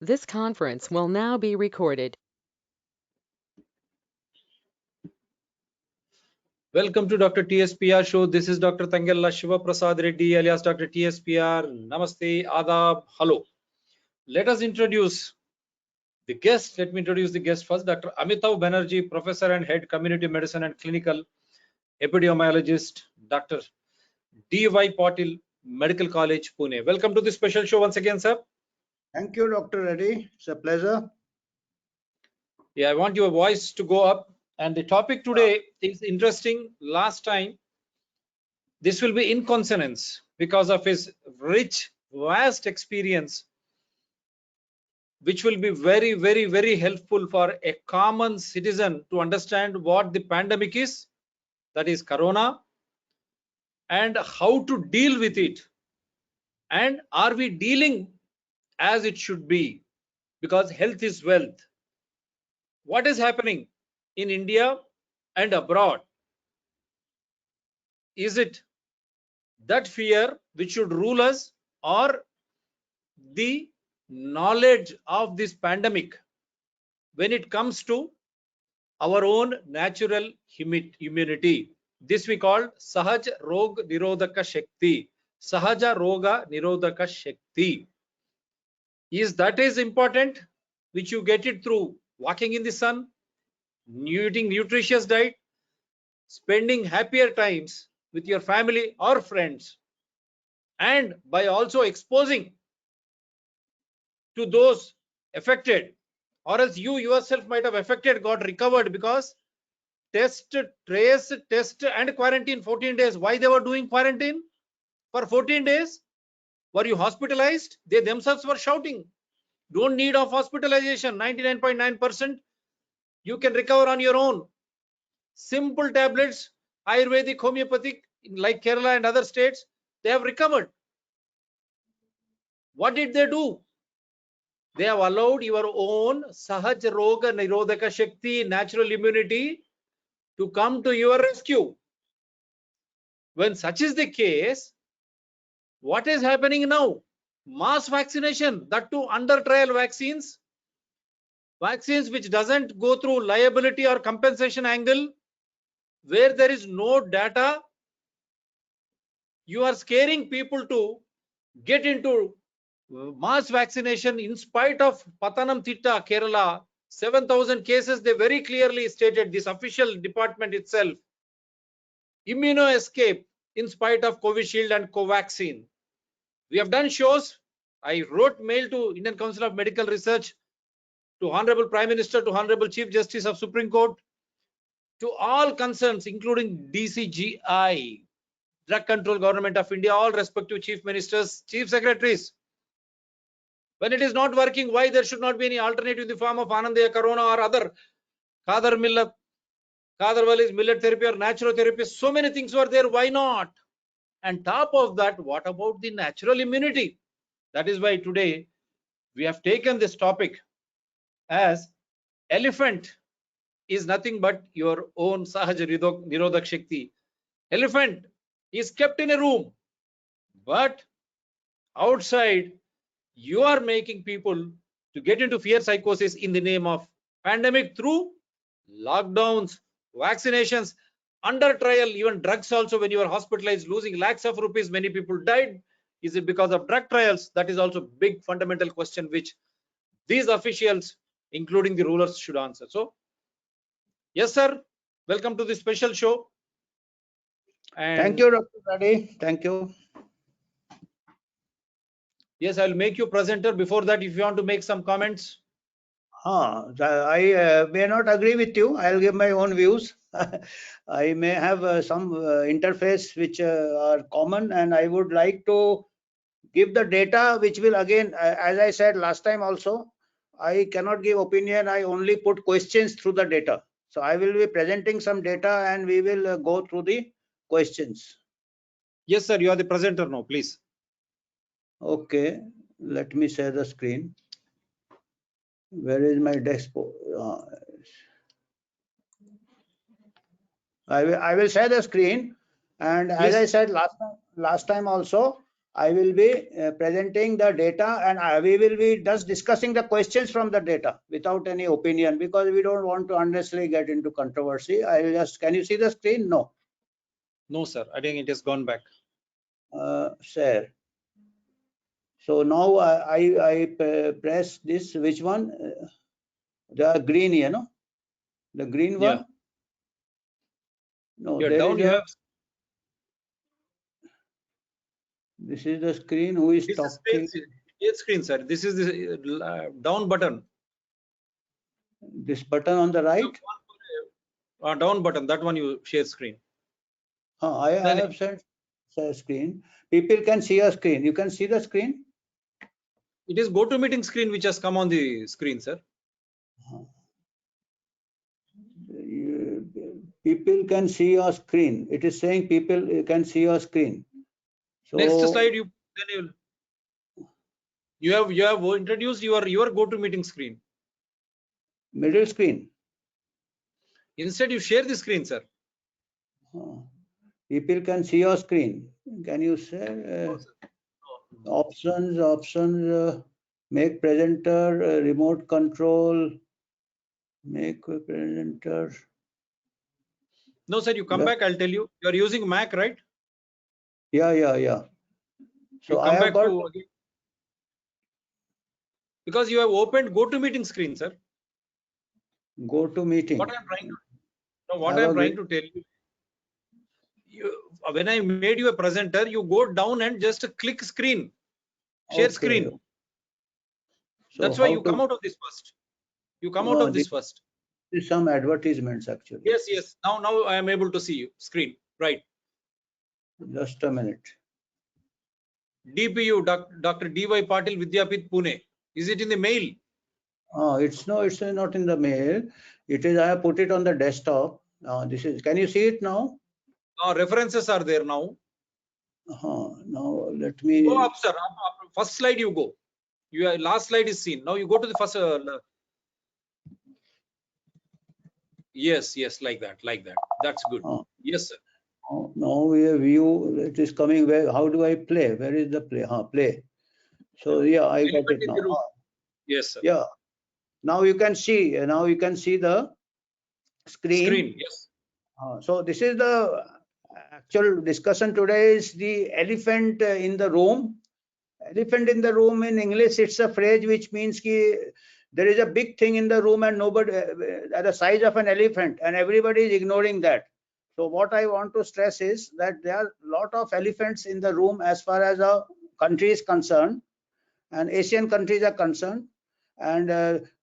This conference will now be recorded. Welcome to Dr. TSPR show. This is Dr. Tangella Shiva Prasad Reddy alias Dr. TSPR. Namaste, Adab, hello. Let us introduce the guest. Let me introduce the guest first. Dr. Amitav Banerjee, Professor and Head Community Medicine and Clinical Epidemiologist, Dr. D.Y. Patil, Medical College, Pune. Welcome to this special show once again, sir. Thank you, Dr. Reddy. It's a pleasure. Yeah, I want your voice to go up. And the topic today is interesting. Last time, this will be in consonance because of his rich, vast experience, which will be very, very, very helpful for a common citizen to understand what the pandemic is, that is Corona, and how to deal with it. And are we dealing as it should be? Because health is wealth. What is happening in India and abroad? Is it that fear which should rule us, or the knowledge of this pandemic when it comes to our own natural immunity? This we call Sahaj Rog Nirodhaka Shakti. Sahaja Roga Nirodhaka Shakti. Is that is important, which you get it through walking in the sun, eating nutritious diet, spending happier times with your family or friends, and by also exposing to those affected, or else you yourself might have affected, got recovered, because test, trace, test and quarantine 14 days. Why they were doing quarantine for 14 days? Were you hospitalized? They themselves were shouting, don't need of hospitalization. 99.9% you can recover on your own. Simple tablets, Ayurvedic, homeopathic, like Kerala and other states, they have recovered. What did they do? They have allowed your own Sahaj Roga Nirodhaka Shakti, natural immunity, to come to your rescue. When such is the case, what is happening now? Mass vaccination, that too under trial vaccines which doesn't go through liability or compensation angle, where there is no data. You are scaring people to get into mass vaccination in spite of Pathanamthitta, Kerala, 7,000 cases. They very clearly stated, this official department itself, immuno escape in spite of Covishield and Covaxin. We have done shows. I wrote mail to Indian Council of Medical Research, to Honorable Prime Minister, to Honorable Chief Justice of Supreme Court, to all concerns, including DCGI, Drug Control Government of India, all respective chief ministers, chief secretaries. When it is not working, why there should not be any alternative in the form of Anandaya Corona or other Khadar Millet, Khadar Wali's millet therapy or natural therapy? So many things were there. Why not? And top of that, what about the natural immunity? That is why today we have taken this topic as elephant is nothing but your own Sahaj Nirodhak Shakti. Elephant is kept in a room, but outside you are making people to get into fear psychosis in the name of pandemic through lockdowns, vaccinations, under trial, even drugs also. When you are hospitalized, losing lakhs of rupees, many people died. Is it because of drug trials? That is also big fundamental question which these officials, including the rulers, should answer. So yes, sir, welcome to this special show. And thank you, Dr. Reddy. Thank you. yes, I'll make you presenter. Before that, if you want to make some comments. I may not agree with you. I'll give my own views. I may have some interface which are common, and I would like to give the data which will, again, as I said last time also, I cannot give opinion. I only put questions through the data. So I will be presenting some data and we will go through the questions. Yes, sir, you are the presenter now, please. Okay, let me share the screen. Where is my desktop? I will share the screen, and as I said last time also, I will be presenting the data, and we will be just discussing the questions from the data without any opinion, because we don't want to unnecessarily get into controversy. I'll just, can you see the screen? No. No, sir. I think it has gone back. Share. So now I press this, which one? The green, you know, the green one. Yeah. No, Yeah, there down is you a, have. this is the screen. Who is This talking? is share screen, sir. This is the down button. This button on the right. Down button. That one you share screen. I have said screen. People can see a screen. You can see the screen. It is GoToMeeting screen which has come on the screen, sir. People can see your screen. It is saying people can see your screen. So Next slide, you have introduced your GoToMeeting screen. Middle screen. Instead, you share the screen, sir. People can see your screen. Can you say options? Make presenter, remote control. Make a presenter. No, sir. You come back. I'll tell you. You are using Mac, right? Yeah. So you I come have back got to because you have opened GoToMeeting screen, sir. GoToMeeting. What I'm trying to tell you, when I made you a presenter, you go down and just click screen, share screen. So that's why you come out of this first. You come out of this first. Some advertisements actually. Yes. Now I am able to see you screen. Right. Just a minute. DPU, Dr. D.Y. Patil, Vidyapith, Pune. Is it in the mail? It's not in the mail. It is, I have put it on the desktop. This is, can you see it now? References are there now. Now let me go up, sir. Up. First slide you go. Your last slide is seen. Now you go to the first. Yes, like that. That's good. Yes, sir. Now we have view. It is coming. Where? How do I play? Where is the play? Play. So yeah, I got it now. Yes, sir. Yeah. Now you can see. Now you can see the screen. Yes. So this is the actual discussion today. Is the elephant in the room. Elephant in the room in English, it's a phrase which means there is a big thing in the room and nobody at the size of an elephant, and everybody is ignoring that. So what I want to stress is that there are a lot of elephants in the room as far as a country is concerned, and Asian countries are concerned. And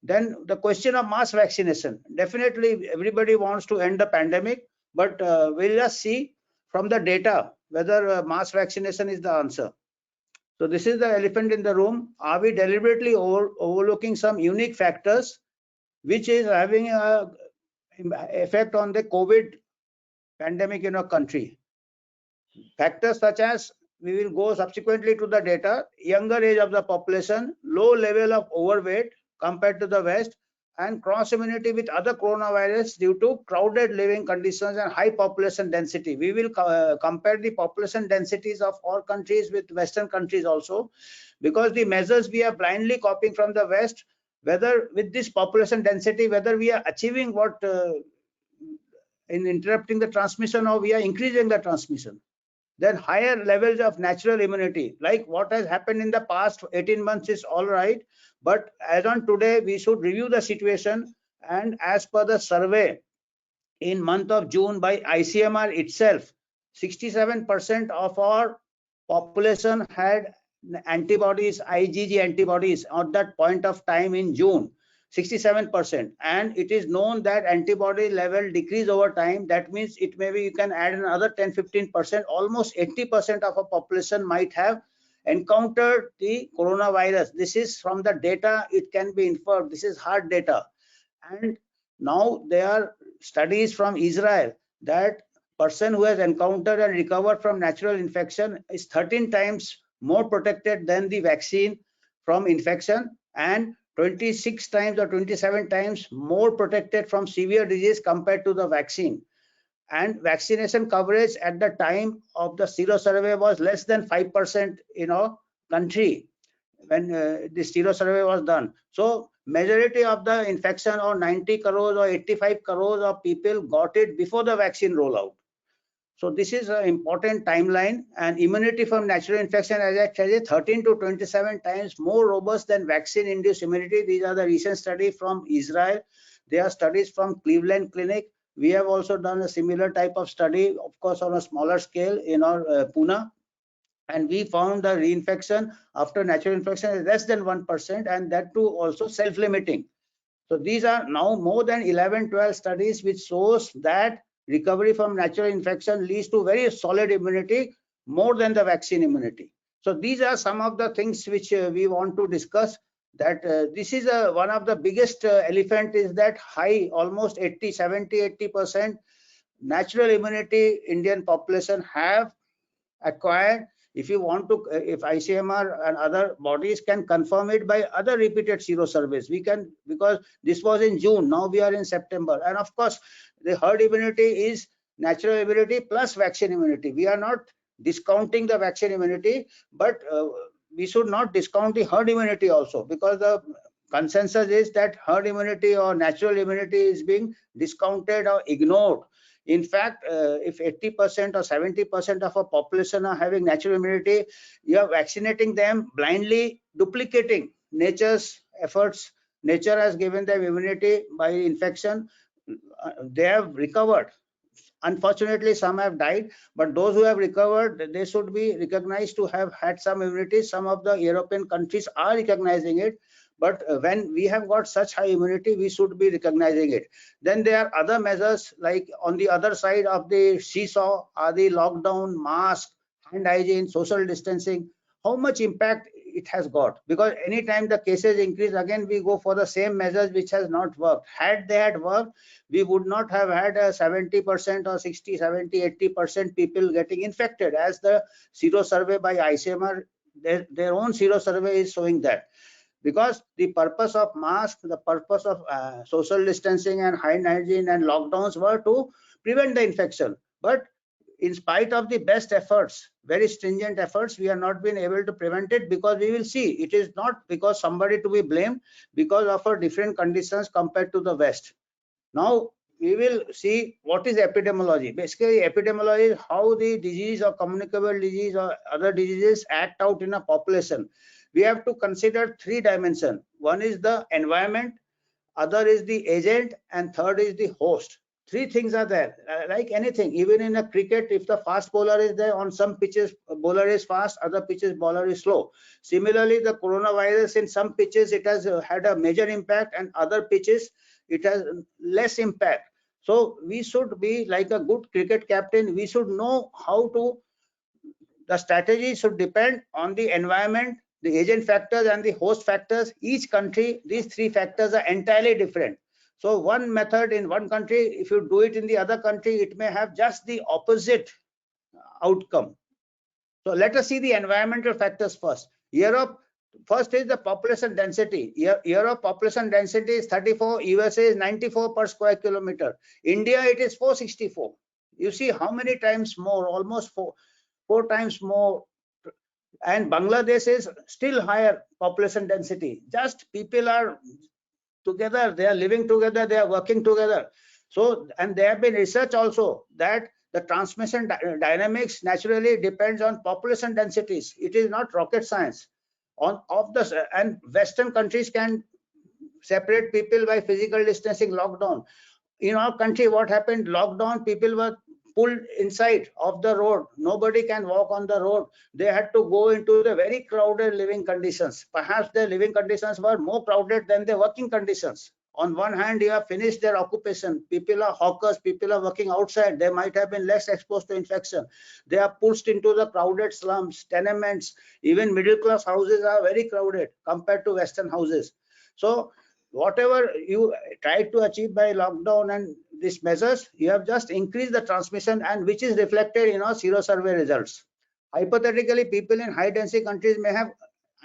then the question of mass vaccination. Definitely everybody wants to end the pandemic, but we'll just see from the data whether mass vaccination is the answer. So this is the elephant in the room. Are we deliberately overlooking some unique factors which is having a effect on the COVID pandemic in our country? Factors such as, we will go subsequently to the data, younger age of the population, low level of overweight compared to the West, and cross immunity with other coronavirus due to crowded living conditions and high population density. We will compare the population densities of all countries with Western countries also, because the measures we are blindly copying from the West, whether with this population density, whether we are achieving what in interrupting the transmission or we are increasing the transmission. Then higher levels of natural immunity, like what has happened in the past 18 months is all right, but as on today we should review the situation. And as per the survey in month of June by ICMR itself, 67% of our population had antibodies, IgG antibodies at that point of time in June. 67%, and it is known that antibody level decrease over time. That means it maybe you can add another 10-15%, almost 80% of a population might have encountered the coronavirus. This is from the data, it can be inferred. This is hard data. And now there are studies from Israel that person who has encountered and recovered from natural infection is 13 times more protected than the vaccine from infection, and 26 times or 27 times more protected from severe disease compared to the vaccine. and vaccination coverage at the time of the Sero survey was less than 5% in our country when the Sero survey was done. So majority of the infection, or 90 crores or 85 crores of people got it before the vaccine rollout. So this is an important timeline, and immunity from natural infection, as I said, is 13 to 27 times more robust than vaccine-induced immunity. These are the recent study from Israel. There are studies from Cleveland Clinic. We have also done a similar type of study, of course, on a smaller scale in our Pune. And we found the reinfection after natural infection is less than 1%, and that too also self-limiting. So these are now more than 11-12 studies which shows that recovery from natural infection leads to very solid immunity, more than the vaccine immunity. So these are some of the things which we want to discuss. That this is one of the biggest elephant, is that high, almost 80% natural immunity Indian population have acquired. If you want to, if ICMR and other bodies can confirm it by other repeated Sero surveys, we can, because this was in June, now we are in September. And of course, the herd immunity is natural immunity plus vaccine immunity. We are not discounting the vaccine immunity, but we should not discount the herd immunity also, because the consensus is that herd immunity or natural immunity is being discounted or ignored. In fact, if 80% or 70% of our population are having natural immunity, you are vaccinating them blindly, duplicating nature's efforts. Nature has given them immunity by infection. They have recovered. Unfortunately, some have died, but those who have recovered, they should be recognized to have had some immunity. Some of the European countries are recognizing it. But when we have got such high immunity, we should be recognizing it. Then there are other measures, like on the other side of the seesaw are the lockdown, mask, hand hygiene, social distancing. How much impact it has got? Because anytime the cases increase, again we go for the same measures which has not worked. Had they had worked, we would not have had a 70% or 60, 70, 80% people getting infected, as the Sero survey by ICMR, their own Sero survey is showing that. Because the purpose of mask, the purpose of social distancing and hand hygiene and lockdowns were to prevent the infection. But in spite of the best efforts, very stringent efforts, we have not been able to prevent it, because we will see it is not because somebody to be blamed, because of our different conditions compared to the West. Now we will see what is epidemiology. Basically, epidemiology is how the disease or communicable disease or other diseases act out in a population. We have to consider three dimensions. One is the environment, other is the agent, and third is the host. Three things are there. Like anything, even in a cricket, if the fast bowler is there, on some pitches bowler is fast, other pitches bowler is slow. Similarly, the coronavirus, in some pitches it has had a major impact, and other pitches it has less impact. So we should be like a good cricket captain. We should know how to, the strategy should depend on the environment, the agent factors, and the host factors. Each country, these three factors are entirely different. So one method in one country, if you do it in the other country, it may have just the opposite outcome. So let us see the environmental factors first. Europe, first is the population density. Europe population density is 34, USA is 94 per square kilometer. India, it is 464. You see how many times more, almost four times more. And Bangladesh is still higher population density. Just people are together, they are living together, they are working together. So, and there have been research also that the transmission dynamics naturally depends on population densities. It is not rocket science. And Western countries can separate people by physical distancing, lockdown. In our country, what happened? Lockdown, people were pulled inside of the road. Nobody can walk on the road. They had to go into the very crowded living conditions. Perhaps their living conditions were more crowded than their working conditions. On one hand, you have finished their occupation. People are hawkers, people are working outside. They might have been less exposed to infection. They are pushed into the crowded slums, tenements. Even middle class houses are very crowded compared to Western houses. So whatever you try to achieve by lockdown and these measures, you have just increased the transmission, and which is reflected in our Sero survey results. Hypothetically, people in high density countries may have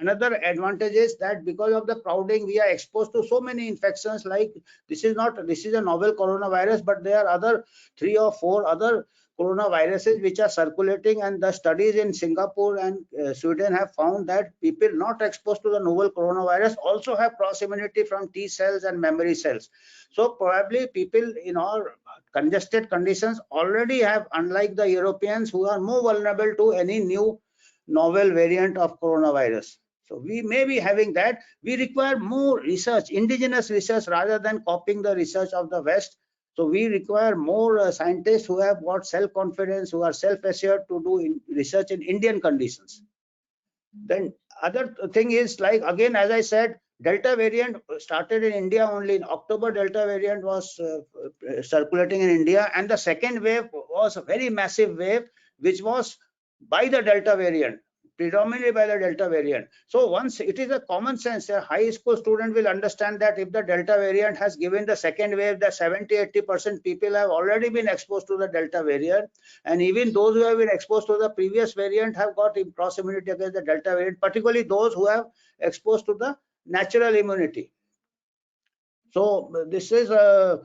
another advantage is that because of the crowding, we are exposed to so many infections. Like this is a novel coronavirus, but there are other 3 or 4 other coronaviruses which are circulating, and the studies in Singapore and Sweden have found that people not exposed to the novel coronavirus also have cross immunity from T cells and memory cells. So probably people in our congested conditions already have, unlike the Europeans who are more vulnerable to any new novel variant of coronavirus. So we may be having that. We require more research, indigenous research, rather than copying the research of the West. So we require more scientists who have got self-confidence, who are self-assured to do research in Indian conditions. Then other thing is, like again, as I said, Delta variant started in India only in October. Delta variant was circulating in India, and the second wave was a very massive wave, which was by the Delta variant, predominantly by the Delta variant. So once it is a common sense, a high school student will understand that if the Delta variant has given the second wave, that 70-80% people have already been exposed to the Delta variant, and even those who have been exposed to the previous variant have got cross immunity against the Delta variant, particularly those who have exposed to the natural immunity. So this is the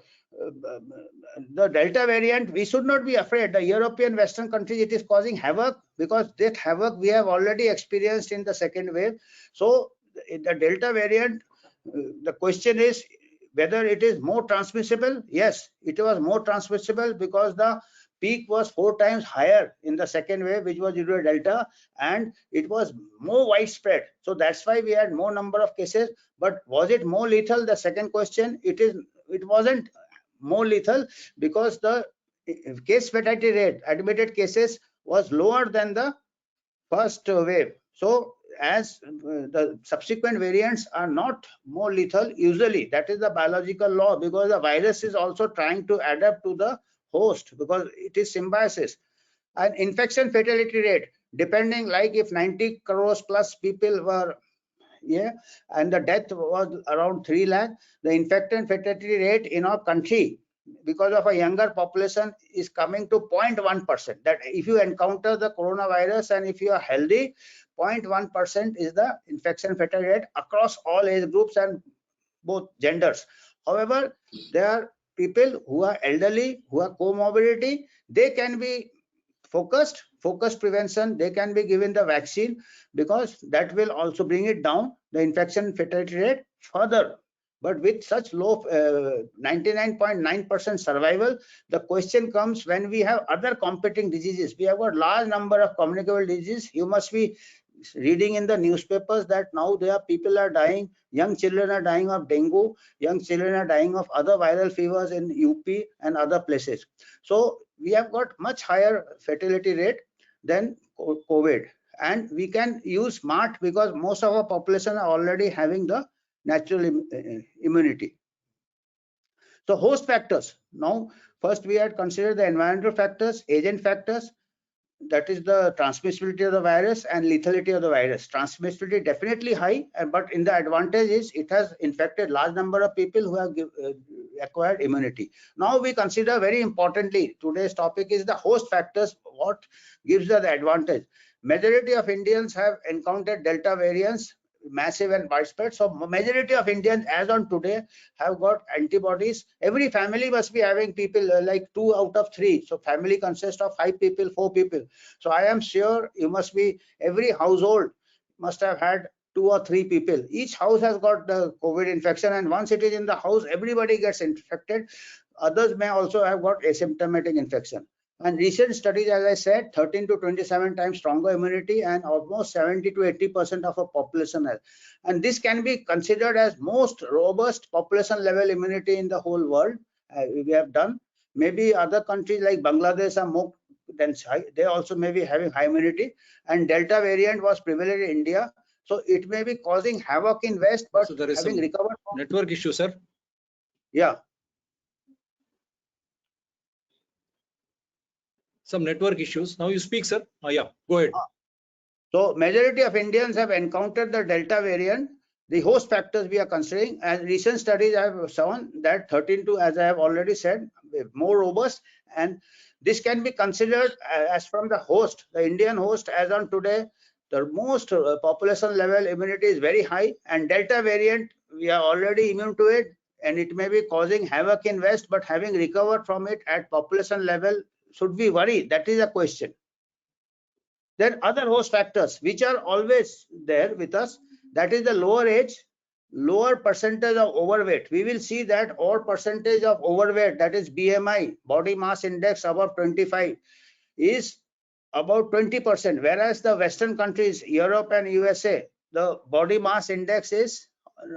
Delta variant. We should not be afraid. The European Western countries, it is causing havoc, because that havoc we have already experienced in the second wave. So the Delta variant, the question is whether it is more transmissible. Yes, it was more transmissible because the peak was 4 times higher in the second wave, which was due to Delta, and it was more widespread. So that's why we had more number of cases. But was it more lethal? The second question, it wasn't more lethal, because the case fatality rate, admitted cases, was lower than the first wave. So as the subsequent variants are not more lethal usually, that is the biological law, because the virus is also trying to adapt to the host, because it is symbiosis. And infection fatality rate, depending, like if 90 crores plus people were, and the death was around 3 lakh, the infection fatality rate in our country, because of a younger population, is coming to 0.1%. That if you encounter the coronavirus and if you are healthy, 0.1% is the infection fatality rate across all age groups and both genders. However, there are people who are elderly, who have comorbidity. They can be focused prevention. They can be given the vaccine, because that will also bring it down, the infection fatality rate further. But with such low 99.9% survival, the question comes when we have other competing diseases. We have got large number of communicable diseases. You must be reading in the newspapers that now people are dying, young children are dying of dengue, young children are dying of other viral fevers in UP and other places. So we have got much higher fatality rate than COVID, and we can use SMART because most of our population are already having the natural immunity. So host factors. Now, first we had considered the environmental factors, agent factors, that is the transmissibility of the virus and lethality of the virus. Transmissibility definitely high, but in the advantage is it has infected large number of people who have acquired immunity. Now we consider, very importantly, today's topic is the host factors, what gives the advantage. Majority of Indians have encountered Delta variants, massive and widespread. So majority of Indians as on today have got antibodies. Every family must be having people like 2 out of 3. So family consists of 5 people, 4 people. So I am sure you must be, every household must have had 2 or 3 people. Each house has got the COVID infection, and once it is in the house, everybody gets infected. Others may also have got asymptomatic infection. And recent studies, as I said, 13 to 27 times stronger immunity and almost 70 to 80% of a population health. And this can be considered as most robust population level immunity in the whole world. We have done. Maybe other countries like Bangladesh are more than high. They also may be having high immunity. And Delta variant was prevalent in India. So it may be causing havoc in West, but so there is having recovered from network issue, sir. Yeah. Some network issues. Now you speak, sir. Oh, yeah, go ahead. So majority of Indians have encountered the Delta variant. The host factors we are considering, and recent studies have shown that 13 to, as I have already said, more robust, and this can be considered as from the host, the Indian host as on today, the most population level immunity is very high, and Delta variant, we are already immune to it, and it may be causing havoc in West, but having recovered from it at population level, should we worry? That is a question. Then other host factors, which are always there with us, that is the lower age, lower percentage of overweight. We will see that all percentage of overweight, that is BMI, body mass index above 25, is about 20%, whereas the Western countries, Europe and USA, the body mass index is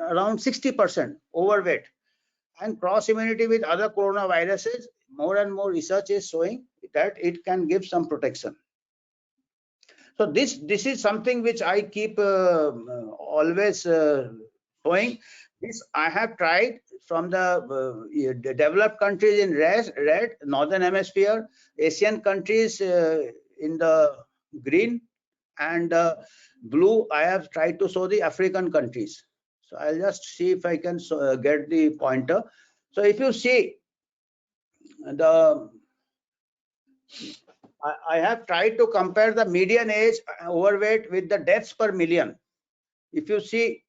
around 60% overweight. And cross immunity with other coronaviruses, more and more research is showing that it can give some protection. So this is something which I keep always showing. This I have tried from the developed countries in red, northern hemisphere, Asian countries in the green, and blue I have tried to show the African countries. So I'll just see if I can get the pointer. So if you see the, I have tried to compare the median age overweight with the deaths per million. If you see,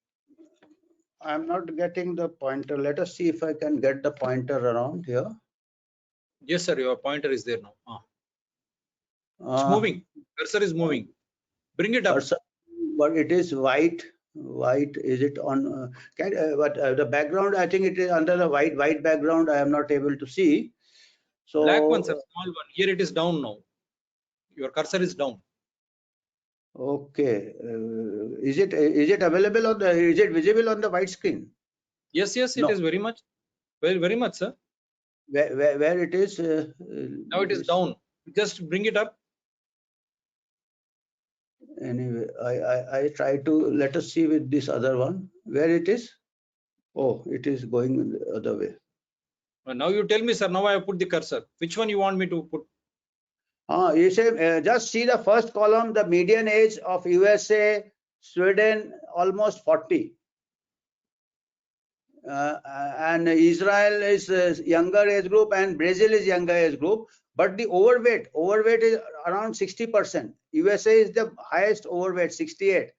I'm not getting the pointer. Let us see if I can get the pointer around here. Yes, sir. Your pointer is there now. It's moving. Cursor is moving. Bring it up. Cursor, but it is white. White, is it on? But the background, I think it is under the white background. I am not able to see. So black one, sir. Small one. Here it is down now. Your cursor is down. Okay. Is it available on the? Is it visible on the white screen? Yes, yes. It No. is very much. Very much, sir. Where it is? Now it is down. Just bring it up. Anyway, I try to, let us see with this other one where it is. Oh, it is going the other way. Now you tell me, sir. Now I have put the cursor. Which one you want me to put? You say just see the first column, the median age of USA, Sweden, almost 40. And Israel is younger age group, and Brazil is younger age group. But the overweight is around 60%. USA is the highest overweight, 68.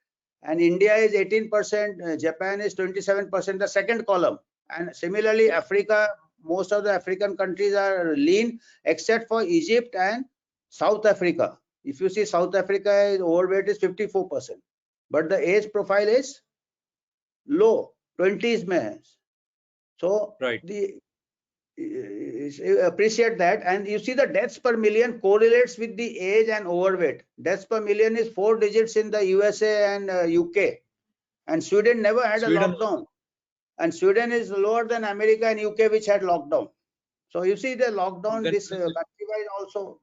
And India is 18%, Japan is 27%, the second column. And similarly, Africa, most of the African countries are lean, except for Egypt and South Africa. If you see South Africa, overweight is 54%. But the age profile is low, 20s mein. So right. Appreciate that. And you see the deaths per million correlates with the age and overweight. Deaths per million is 4 digits in the USA and UK. And Sweden never had a lockdown. And Sweden is lower than America and UK, which had lockdown. So you see the lockdown, this country wise also.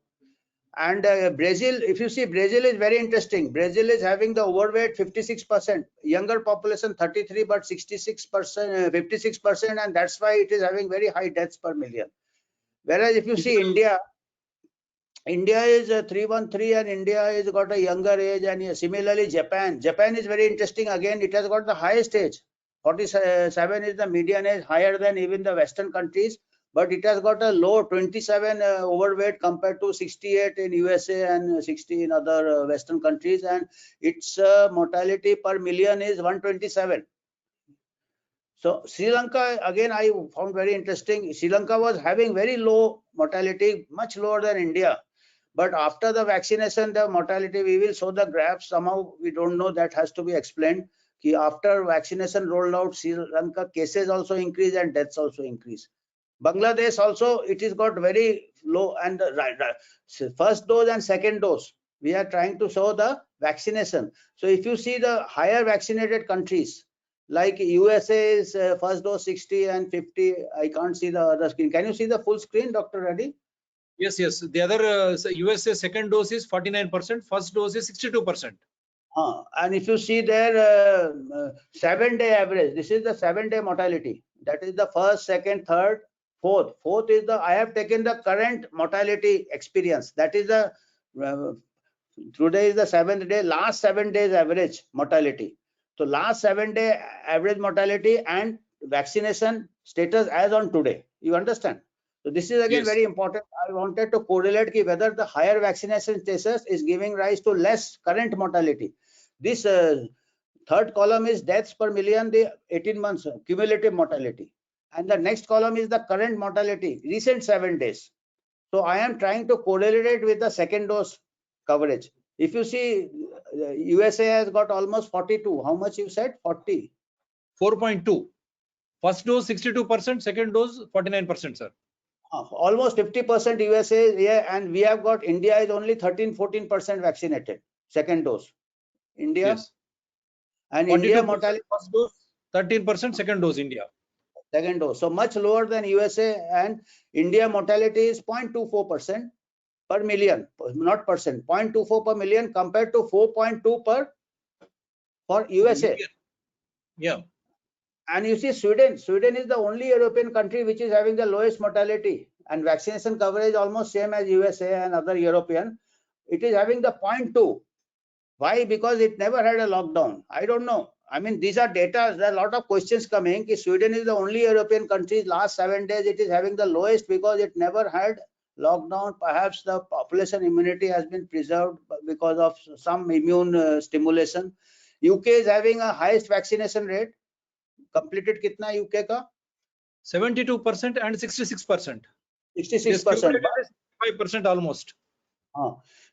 And Brazil, if you see, Brazil is very interesting. Brazil is having the overweight 56%, younger population 33, but 66%, 56%, and that's why it is having very high deaths per million. Whereas if you see India is 313, and India has got a younger age, and similarly Japan is very interesting. Again, it has got the highest age. 47 is the median age, higher than even the Western countries. But it has got a low 27 overweight compared to 68 in USA and 60 in other Western countries, and its mortality per million is 127. So Sri Lanka, again, I found very interesting. Sri Lanka was having very low mortality, much lower than India. But after the vaccination, the mortality, we will show the graphs. Somehow we don't know, that has to be explained. After vaccination rolled out, Sri Lanka cases also increase and deaths also increase. Bangladesh also, it is got very low, and first dose and second dose, we are trying to show the vaccination. So if you see the higher vaccinated countries, like USA is first dose 60 and 50. I can't see the other screen. Can you see the full screen, Dr. Reddy? Yes. The other USA second dose is 49%, first dose is 62%. And if you see there, 7-day average, this is the 7-day mortality. That is the first, second, third, fourth. Fourth is I have taken the current mortality experience. That is the, today is the 7th day, last 7 days average mortality. So last 7-day average mortality and vaccination status as on today. You understand? So this is again very important. I wanted to correlate whether the higher vaccination status is giving rise to less current mortality. This third column is deaths per million, the 18 months cumulative mortality. And the next column is the current mortality, recent 7 days. So I am trying to correlate it with the second dose coverage. If you see, USA has got almost 42. How much you said? 40. 4.2. First dose 62%, second dose 49%, sir. Almost 50% USA, yeah, and we have got India is only 13-14% vaccinated, second dose. India, Yes. and India 42% mortality first dose, 13% second dose India. second dose. So much lower than USA, and India mortality is 0.24% per million, not percent, 0.24 per million compared to 4.2 per for USA. Yeah. And you see Sweden is the only European country which is having the lowest mortality and vaccination coverage almost same as USA and other European. It is having the 0.2. Why? Because it never had a lockdown. I don't know. I mean, these are data. There are a lot of questions coming. Sweden is the only European country last 7 days it is having the lowest because it never had lockdown. Perhaps the population immunity has been preserved because of some immune stimulation. UK is having a highest vaccination rate. Completed kitna UK ka? 72% and 66%. 66%. 5% almost.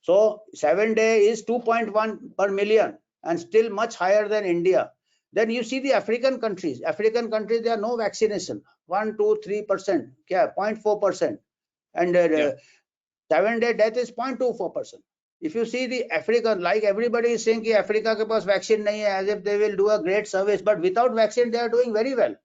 So 7 day is 2.1 per million and still much higher than India. Then you see the African countries. African countries, there are no vaccination. 1, 2, 3%. Yeah, 0.4%. And 7 day death is 0.24%. If you see the African, like everybody is saying that Africa ke paas vaccine nahi hai, as if they will do a great service, but without vaccine they are doing very well.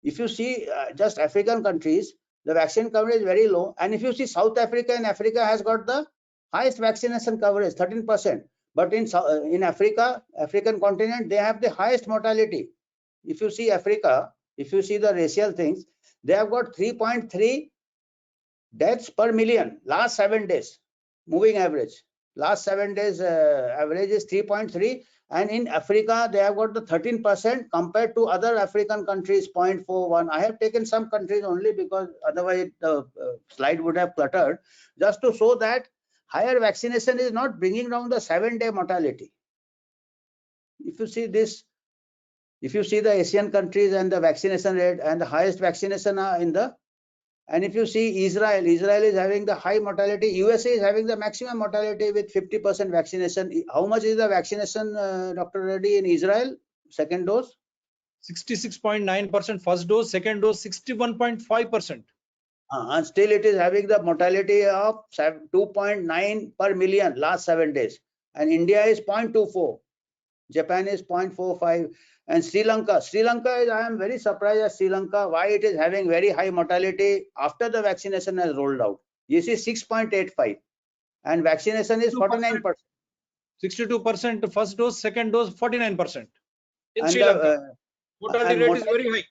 If you see just African countries, the vaccine coverage is very low. And if you see South Africa, and Africa has got the highest vaccination coverage, 13%. But in Africa, African continent, they have the highest mortality. If you see Africa, if you see the racial things, they have got 3.3 deaths per million last 7 days, moving average. Last 7 days average is 3.3. And in Africa, they have got the 13% compared to other African countries, 0.41. I have taken some countries only because otherwise the slide would have cluttered, just to show that higher vaccination is not bringing down the 7 day mortality. If you see this, if you see the Asian countries and the vaccination rate, and the highest vaccination are in the, and if you see Israel is having the high mortality. USA is having the maximum mortality with 50% vaccination. How much is the vaccination, Dr. Reddy, in Israel? Second dose? 66.9% first dose, second dose 61.5%. And still it is having the mortality of 2.9 per million last 7 days. And India is 0.24. Japan is 0.45. And Sri Lanka is, I am very surprised at Sri Lanka, why it is having very high mortality after the vaccination has rolled out. You see 6.85 and vaccination is 49%. 62% first dose, second dose 49%. In And Sri Lanka, mortality rate is very high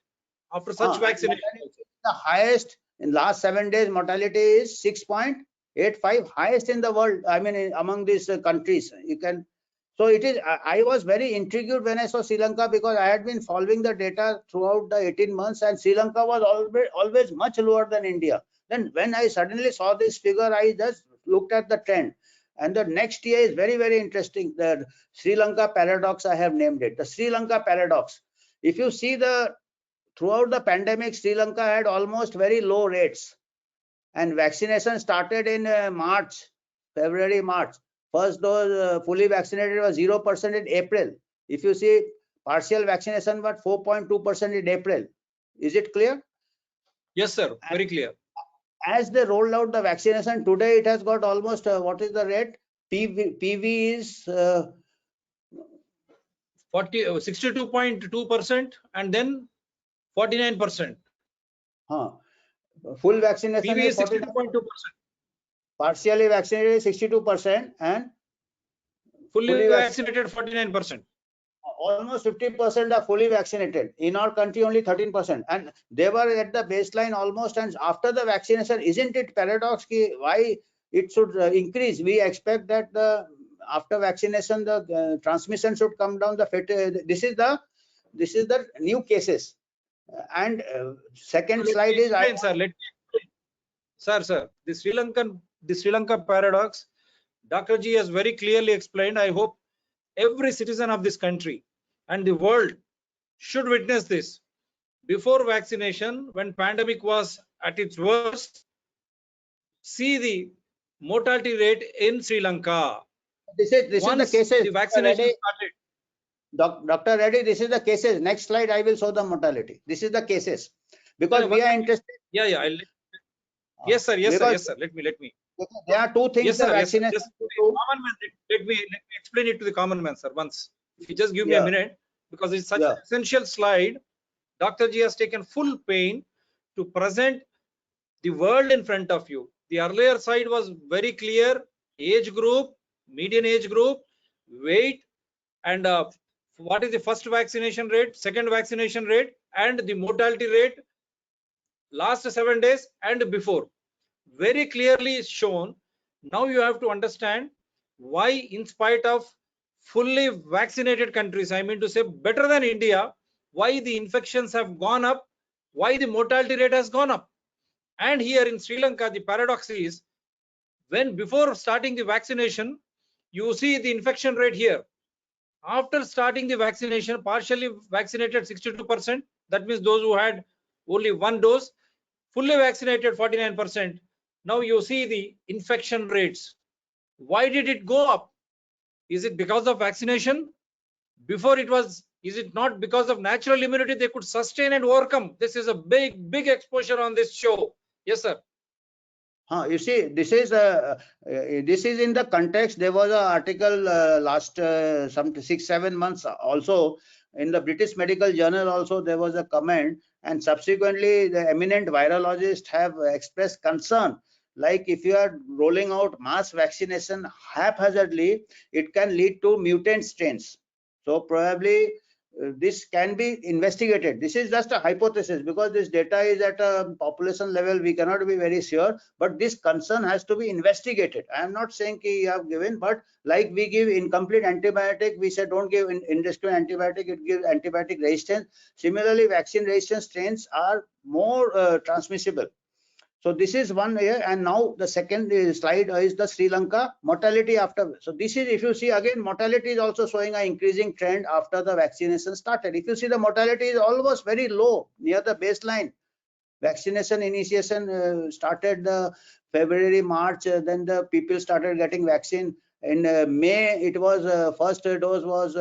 after such vaccination. The highest in last 7 days mortality is 6.85, highest in the world. I mean, among these countries, you can. So it is, I was very intrigued when I saw Sri Lanka because I had been following the data throughout the 18 months and Sri Lanka was always much lower than India. Then when I suddenly saw this figure, I just looked at the trend. And the next year is very, very interesting. The Sri Lanka paradox, I have named it. The Sri Lanka paradox. If you see throughout the pandemic, Sri Lanka had almost very low rates. And vaccination started in February, March. First dose fully vaccinated was 0% in April. If you see partial vaccination was 4.2% in April. Is it clear? Yes, sir. Very clear. As they rolled out the vaccination, today it has got almost, what is the rate? PV is 62.2% and then 49%. Full vaccination PV is is 62.2%. Partially vaccinated is 62% and fully vaccinated 49%. Almost 50% are fully vaccinated. In our country, only 13%. And they were at the baseline almost. And after the vaccination, isn't it paradox why it should increase? We expect that after vaccination, the transmission should come down. This is the new cases. And second slide is. Sir, let me explain. Sir, the Sri Lanka paradox, Dr. G has very clearly explained. I hope every citizen of this country and the world should witness this. Before vaccination, when pandemic was at its worst, see the mortality rate in Sri Lanka. This is the Once cases. the vaccination Reddy, started. Dr. Reddy, this is the cases. Next slide, I will show the mortality. This is the cases. Because No, we are interested. Yeah, yeah. Yes, sir. Yes, sir. Because Yes, sir. Let me. there are two things Yes, the sir. Yes, sir. vaccination. Just common man, let me explain it to the common man, sir. Once, if you just give me a Yeah. minute, because it's such Yeah. an essential slide. Dr. G has taken full pain to present the world in front of you. The earlier slide was very clear: age group, median age group, weight, and what is the first vaccination rate, second vaccination rate, and the mortality rate last 7 days and before. Very clearly is shown. Now you have to understand why, in spite of fully vaccinated countries, I mean to say better than India, why the infections have gone up, why the mortality rate has gone up. And here in Sri Lanka, the paradox is, when before starting the vaccination, you see the infection rate here. After starting the vaccination, partially vaccinated 62%, that means those who had only one dose, fully vaccinated 49%. Now you see the infection rates. Why did it go up? Is it because of vaccination? Before it was, is it not because of natural immunity they could sustain and overcome? This is a big exposure on this show. Yes, sir. You see, this is in the context. There was an article last some 6-7 months also in the British Medical Journal. Also, there was a comment, and subsequently, the eminent virologists have expressed concern. Like if you are rolling out mass vaccination haphazardly, it can lead to mutant strains. So probably this can be investigated. This is just a hypothesis because this data is at a population level. We cannot be very sure, but this concern has to be investigated. I am not saying you have given, but like we give incomplete antibiotic, we say don't give indiscriminate antibiotic, it gives antibiotic resistance. Similarly, vaccine resistant strains are more transmissible. So this is one here, and now the second slide is the Sri Lanka mortality after. So this is, if you see again, mortality is also showing an increasing trend after the vaccination started. If you see, the mortality is almost very low near the baseline. Vaccination initiation started the February, March, then the people started getting vaccine. In May, it was first dose was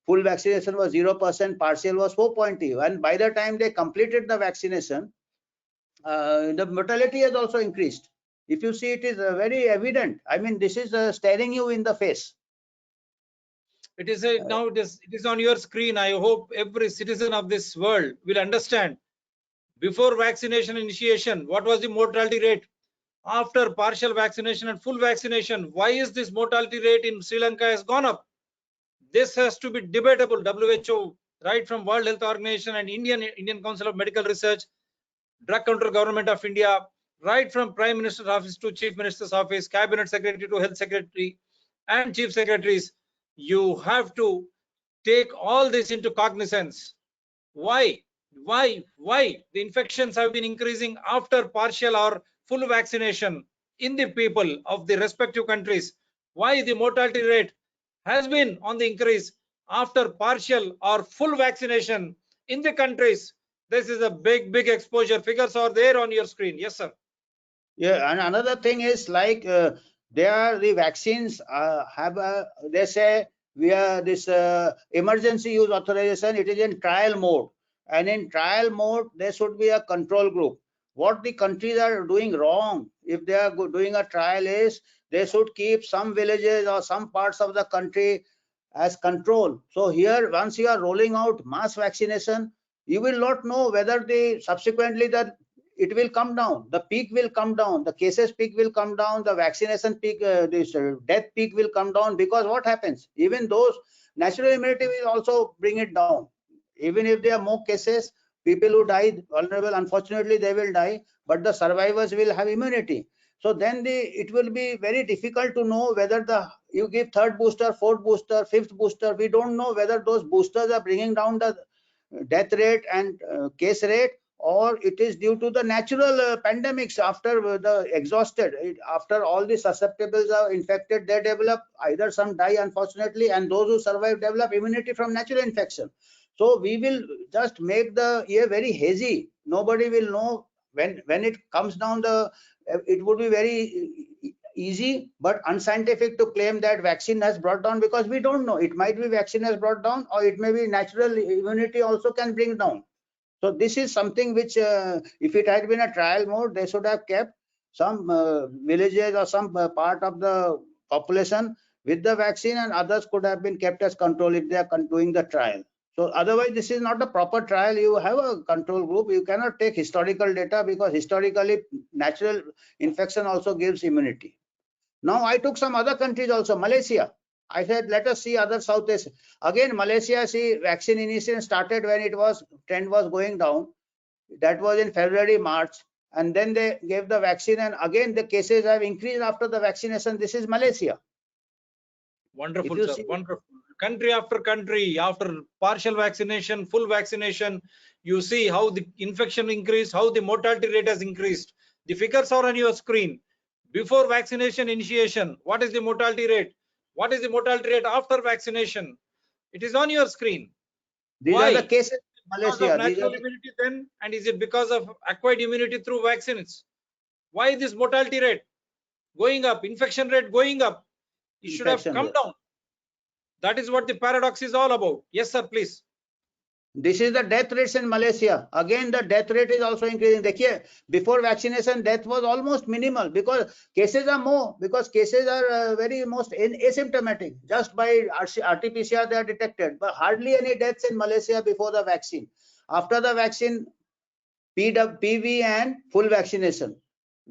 full vaccination was 0%, partial was 4.2, and by the time they completed the vaccination, the mortality has also increased. If you see, it is very evident. I mean, this is staring you in the face. It is now it is on your screen. I hope every citizen of this world will understand. Before vaccination initiation, what was the mortality rate? After partial vaccination and full vaccination, why is this mortality rate in Sri Lanka has gone up? This has to be debatable. WHO, right from World Health Organization and Indian Council of Medical Research, Drug Control Government of India, right from Prime Minister's office to Chief Minister's office, Cabinet Secretary to Health Secretary and Chief Secretaries, you have to take all this into cognizance. Why the infections have been increasing after partial or full vaccination in the people of the respective countries? Why the mortality rate has been on the increase after partial or full vaccination in the countries? This is a big exposure. Figures are there on your screen. Yes, sir. Yeah, and another thing is like the vaccines have they say we are this emergency use authorization. It is in trial mode, and in trial mode there should be a control group. What the countries are doing wrong, if they are doing a trial, is they should keep some villages or some parts of the country as control. So here, once you are rolling out mass vaccination, you will not know whether the subsequently that it will come down, the peak will come down, the cases peak will come down, the vaccination peak, this death peak will come down, because what happens, even those natural immunity will also bring it down. Even if there are more cases, people who died vulnerable, unfortunately they will die, but the survivors will have immunity. So then it will be very difficult to know whether you give third booster, fourth booster, fifth booster. We don't know whether those boosters are bringing down the death rate and case rate, or it is due to the natural pandemics after the exhausted, after all the susceptibles are infected, they develop either some die unfortunately, and those who survive develop immunity from natural infection. So we will just make the year very hazy. Nobody will know when it comes down the, it would be very easy but unscientific to claim that vaccine has brought down, because we don't know. It might be vaccine has brought down, or it may be natural immunity also can bring down. So this is something which, if it had been a trial mode, they should have kept some villages or some part of the population with the vaccine, and others could have been kept as control if they are doing the trial. So otherwise, this is not a proper trial. You have a control group. You cannot take historical data, because historically natural infection also gives immunity. Now I took some other countries also, Malaysia. I said, let us see other South Asia. Again, Malaysia, see, vaccine initiation started when it was, trend was going down. That was in February, March. And then they gave the vaccine, and again the cases have increased after the vaccination. This is Malaysia. Wonderful, sir. Wonderful. Country after country, after partial vaccination, full vaccination, you see how the infection increased, how the mortality rate has increased. The figures are on your screen. Before vaccination initiation, what is the mortality rate? What is the mortality rate after vaccination? It is on your screen. These Why? are the cases in Because Malaysia. of natural immunity then, and is it because of acquired immunity through vaccines? Why this mortality rate going up, infection rate going up? It should have come down. That is what the paradox is all about. Yes, sir, please. This is the death rates in Malaysia. Again, the death rate is also increasing. Before vaccination, death was almost minimal, because cases are more, because cases are very most asymptomatic. Just by RT-PCR they are detected, but hardly any deaths in Malaysia before the vaccine. After the vaccine, PV and full vaccination,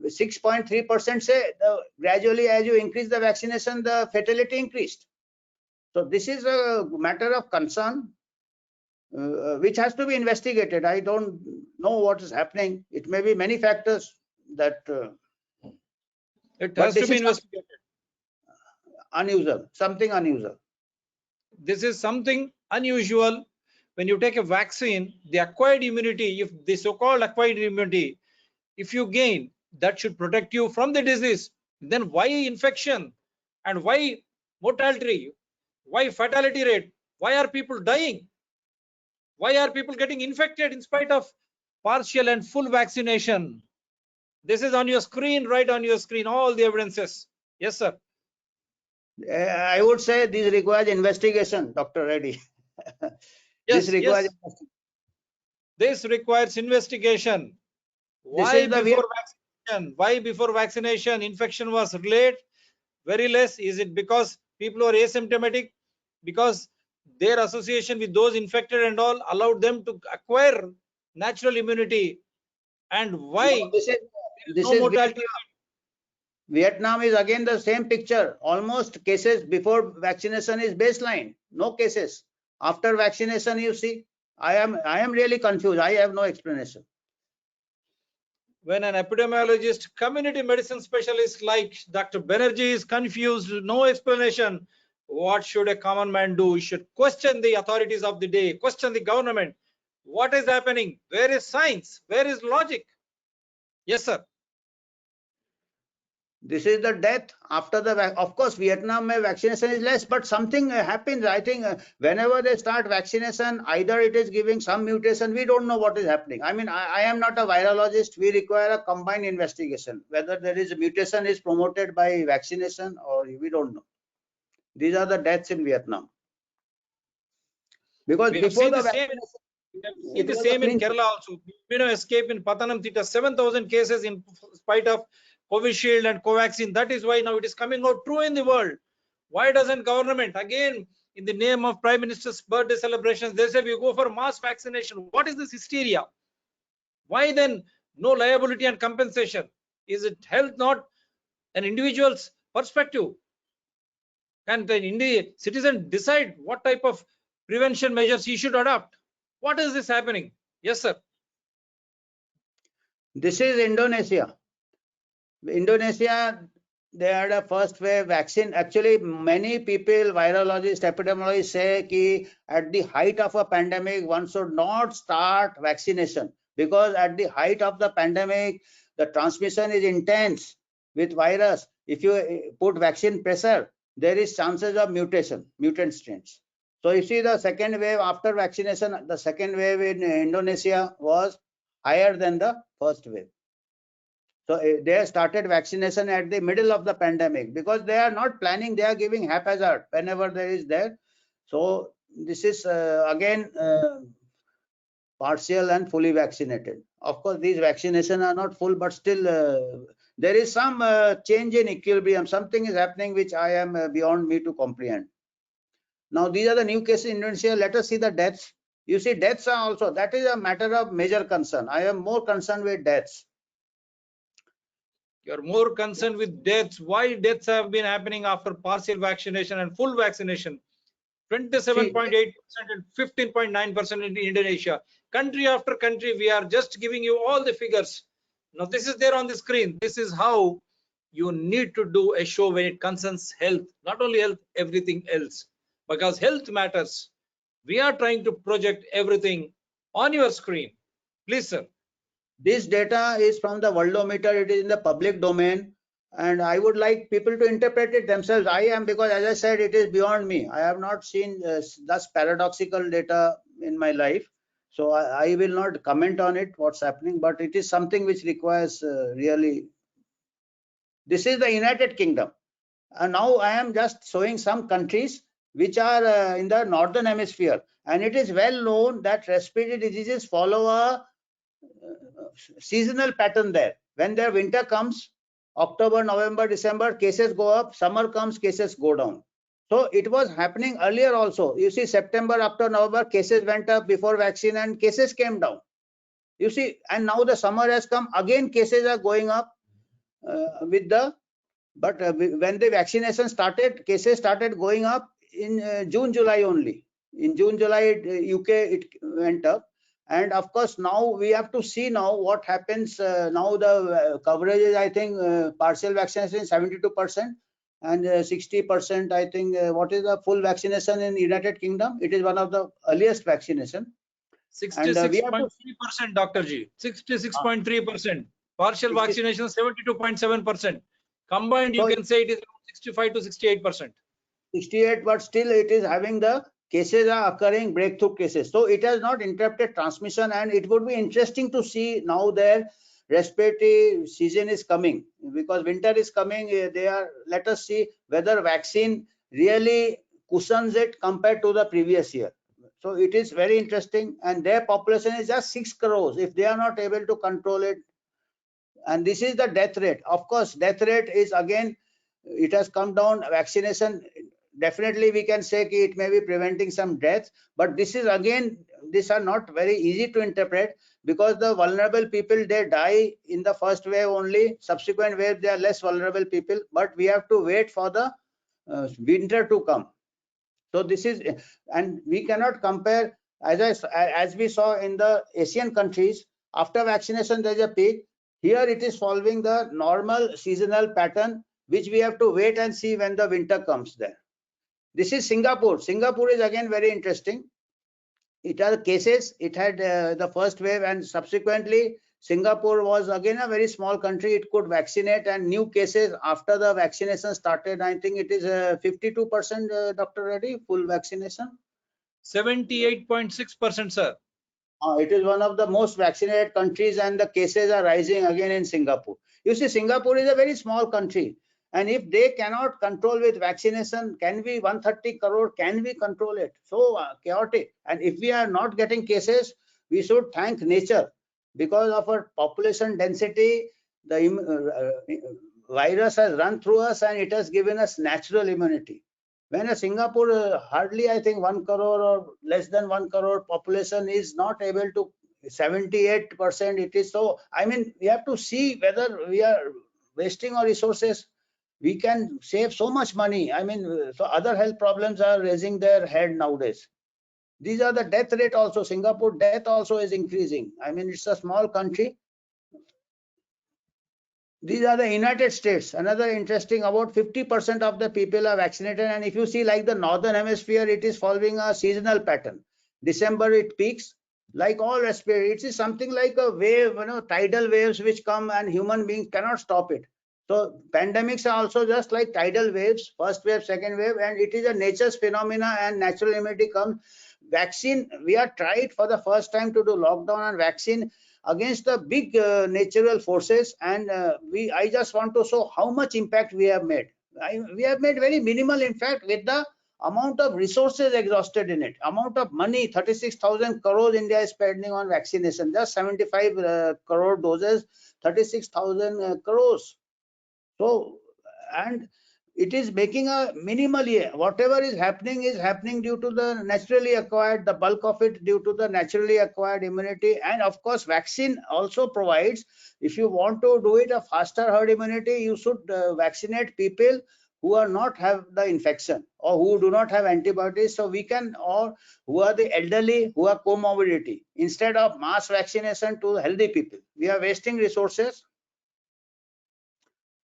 6.3% say gradually as you increase the vaccination, the fatality increased. So this is a matter of concern, which has to be investigated. I don't know what is happening. It may be many factors that it has to be investigated. Unusual, something unusual. This is something unusual. When you take a vaccine, the acquired immunity, if the so-called acquired immunity, if you gain, that should protect you from the disease. Then why infection, and why mortality, why fatality rate, why are people dying? Why are people getting infected in spite of partial and full vaccination? This is on your screen, right on your screen, all the evidences. Yes, sir. I would say this requires investigation, Dr. Reddy. This requires investigation. Why before vaccination? Why before vaccination infection was late, very less? Is it because people are asymptomatic? Because their association with those infected and all allowed them to acquire natural immunity? And why? No, this no is mortality. Vietnam is again the same picture. Almost cases before vaccination is baseline. No cases. After vaccination, you see, I am really confused. I have no explanation. When an epidemiologist, community medicine specialist like Dr. Banerjee is confused, no explanation, what should a common man do? He should question the authorities of the day, question the government. What is happening? Where is science? Where is logic? Yes, sir. This is the death after the, of course, Vietnam vaccination is less, but something happens. I think whenever they start vaccination, either it is giving some mutation. We don't know what is happening. I mean, I am not a virologist. We require a combined investigation, whether there is a mutation is promoted by vaccination or we don't know. These are the deaths in Vietnam. Because before the vaccination, the same in Kerala also. Escape in Pathanamthitta, 7,000 cases in spite of Covishield and Covaxin. That is why now it is coming out true in the world. Why doesn't government, again, in the name of Prime Minister's birthday celebrations, they say we go for mass vaccination? What is this hysteria? Why then no liability and compensation? Is it health not an individual's perspective? Can the citizen decide what type of prevention measures he should adopt? What is this happening? Yes, sir. This is Indonesia. Indonesia, they had a first wave vaccine. Actually, many people, virologists, epidemiologists say that at the height of a pandemic, one should not start vaccination. because at the height of the pandemic, the transmission is intense with virus. If you put vaccine pressure, there is chances of mutant strains. So you see the second wave after vaccination, the second wave in Indonesia was higher than the first wave. So they started vaccination at the middle of the pandemic because they are not planning, they are giving haphazard whenever there is there. So this is again partial and fully vaccinated. Of course, these vaccinations are not full, but still there is some change in equilibrium. Something is happening which I am beyond me to comprehend. Now, these are the new cases in Indonesia. Let us see the deaths. You see, deaths are also, that is a matter of major concern. I am more concerned with deaths. You're more concerned with deaths. Why deaths have been happening after partial vaccination and full vaccination? 27.8% and 15.9% in Indonesia. Country after country, we are just giving you all the figures. Now, this is there on the screen. This is how you need to do a show when it concerns health. Not only health, everything else. Because health matters. We are trying to project everything on your screen. Please, sir. This data is from the Worldometer. It is in the public domain. And I would like people to interpret it themselves. I am, because as I said, it is beyond me. I have not seen thus paradoxical data in my life. So I will not comment on it, what's happening, but it is something which requires really. This is the United Kingdom. And now I am just showing some countries which are in the northern hemisphere. And it is well known that respiratory diseases follow a seasonal pattern there. When their winter comes, October, November, December, cases go up. Summer comes, cases go down. So it was happening earlier also. You see, September after November, cases went up before vaccine and cases came down. You see, and now the summer has come, again cases are going up with the, but when the vaccination started, cases started going up in June, July only. In June, July, UK, it went up. And of course, now we have to see now what happens. Now the coverage is, I think, partial vaccination is 72% and 60%, I think. What is the full vaccination in United Kingdom? It is one of the earliest vaccination. 66.3%, Dr. G. 66.3%. Partial vaccination 72.7%. Combined, you can say it is 65 to 68%. 68, but still it is having the cases are occurring, breakthrough cases. So it has not interrupted transmission, and it would be interesting to see now their respiratory season is coming, because winter is coming. They are, let us see whether vaccine really cushions it compared to the previous year. So it is very interesting, and their population is just 6 crores. If they are not able to control it, and this is the death rate. Of course, death rate is again, it has come down. Vaccination, definitely we can say it may be preventing some deaths, but this is again, these are not very easy to interpret, because the vulnerable people, they die in the first wave only. Subsequent wave, they are less vulnerable people, but we have to wait for the winter to come. So this is, and we cannot compare, as we saw in the Asian countries, after vaccination there is a peak. Here it is following the normal seasonal pattern, which we have to wait and see when the winter comes there. This is Singapore. Singapore is again very interesting. It had cases, it had the first wave, and subsequently Singapore was again a very small country. It could vaccinate, and new cases after the vaccination started. I think it is 52%, Dr. Reddy, full vaccination. 78.6%, sir. It is one of the most vaccinated countries, and the cases are rising again in Singapore. You see, Singapore is a very small country, and if they cannot control with vaccination, can we 130 crore, can we control it? So chaotic. And if we are not getting cases, we should thank nature. Because of our population density, the virus has run through us, and it has given us natural immunity. When a Singapore, hardly I think 1 crore or less than 1 crore population is not able to, 78% it is. So I mean, we have to see whether we are wasting our resources. We can save so much money. I mean, so other health problems are raising their head nowadays. These are the death rate also. Singapore death also is increasing. I mean, it's a small country. These are the United States. Another interesting, about 50% of the people are vaccinated. And if you see, like the northern hemisphere, it is following a seasonal pattern. December it peaks, Like all respiratory, it is something like a wave, tidal waves which come and human beings cannot stop it. So pandemics are also just like tidal waves, first wave, second wave, and it is a nature's phenomena and natural immunity comes. Vaccine, we are tried for the first time to do lockdown and vaccine against the big natural forces, and I just want to show how much impact we have made. We have made very minimal, in fact, with the amount of resources exhausted in it, amount of money, 36,000 crores India is spending on vaccination, just 75 crore doses, 36,000 crores. So, and it is making a minimally, whatever is happening due to the naturally acquired, the bulk of it due to the naturally acquired immunity. And of course, vaccine also provides, if you want to do it a faster herd immunity, you should vaccinate people who are not have the infection or who do not have antibodies. So we can, or who are the elderly, who have comorbidity, instead of mass vaccination to healthy people. We are wasting resources.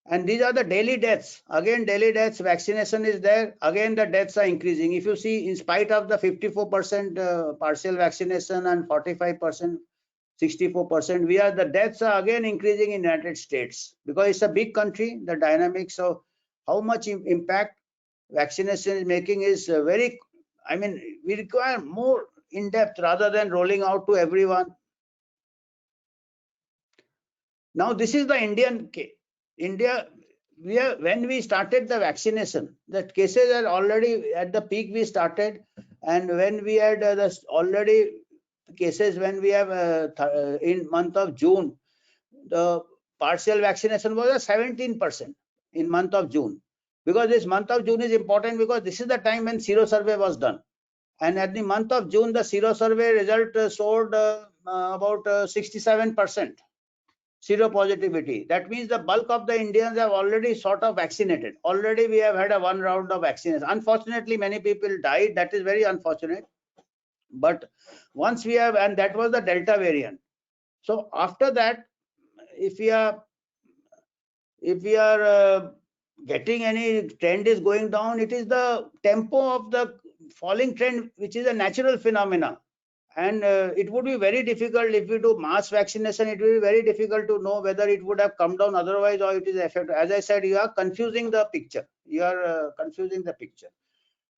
And these are the daily deaths. Again, daily deaths, vaccination is there. Again, the deaths are increasing. If you see, in spite of the 54% partial vaccination and 45%, 64%, the deaths are again increasing in United States because it's a big country. The dynamics of how much impact vaccination is making is very, I mean, we require more in depth rather than rolling out to everyone. Now, this is the Indian case. India, when we started the vaccination, the cases are already at the peak we started, and when we had already cases, when we have in month of June, the partial vaccination was a 17% in month of June, because this month of June is important because this is the time when sero survey was done, and at the month of June the sero survey result showed about 67% seropositivity. That means the bulk of the Indians have already sort of vaccinated. Already we have had one round of vaccination. Unfortunately, many people died. That is very unfortunate. But once we have, and that was the Delta variant. So after that, if we are getting any trend is going down, it is the tempo of the falling trend, which is a natural phenomena. And it would be very difficult if we do mass vaccination. It will be very difficult to know whether it would have come down otherwise or it is effective. As I said, you are confusing the picture. You are confusing the picture.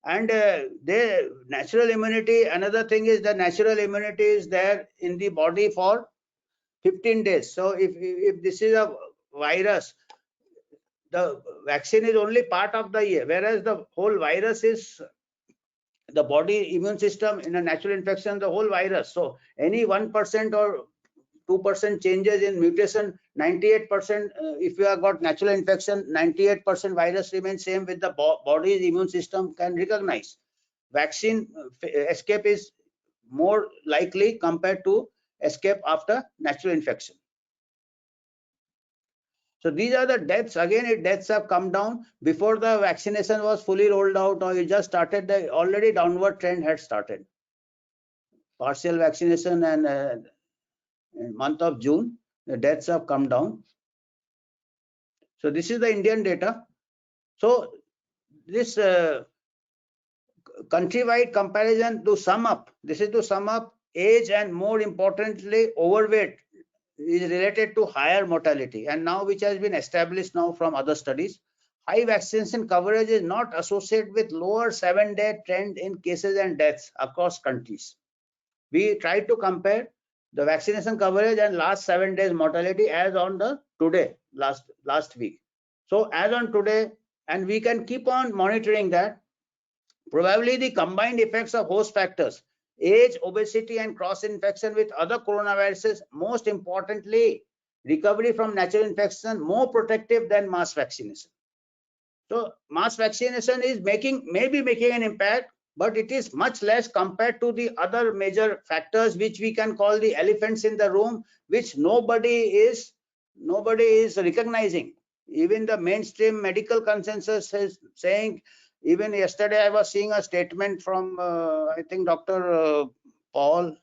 And the natural immunity, another thing is the natural immunity is there in the body for 15 days. So if this is a virus, the vaccine is only part of the year, whereas the whole virus is the body immune system in a natural infection, the whole virus. So any 1% or 2% changes in mutation, 98%, if you have got natural infection, 98% virus remains same with the body's immune system can recognize. Vaccine escape is more likely compared to escape after natural infection. So these are the deaths. Again, deaths have come down. Before the vaccination was fully rolled out or it just started, the already downward trend had started. Partial vaccination and in month of June, the deaths have come down. So this is the Indian data. So this countrywide comparison, to sum up, this is to sum up, age and more importantly, overweight is related to higher mortality, and now which has been established now from other studies. High vaccination coverage is not associated with lower 7-day trend in cases and deaths across countries. We tried to compare the vaccination coverage and last 7 days mortality as on the today, last week. So as on today, and we can keep on monitoring that, probably the combined effects of host factors, age, obesity, and cross-infection with other coronaviruses, most importantly, recovery from natural infection, more protective than mass vaccination. So mass vaccination is maybe making an impact, but it is much less compared to the other major factors, which we can call the elephants in the room, which nobody is recognizing. Even the mainstream medical consensus is saying. Even yesterday, I was seeing a statement from, I think, Dr. Paul.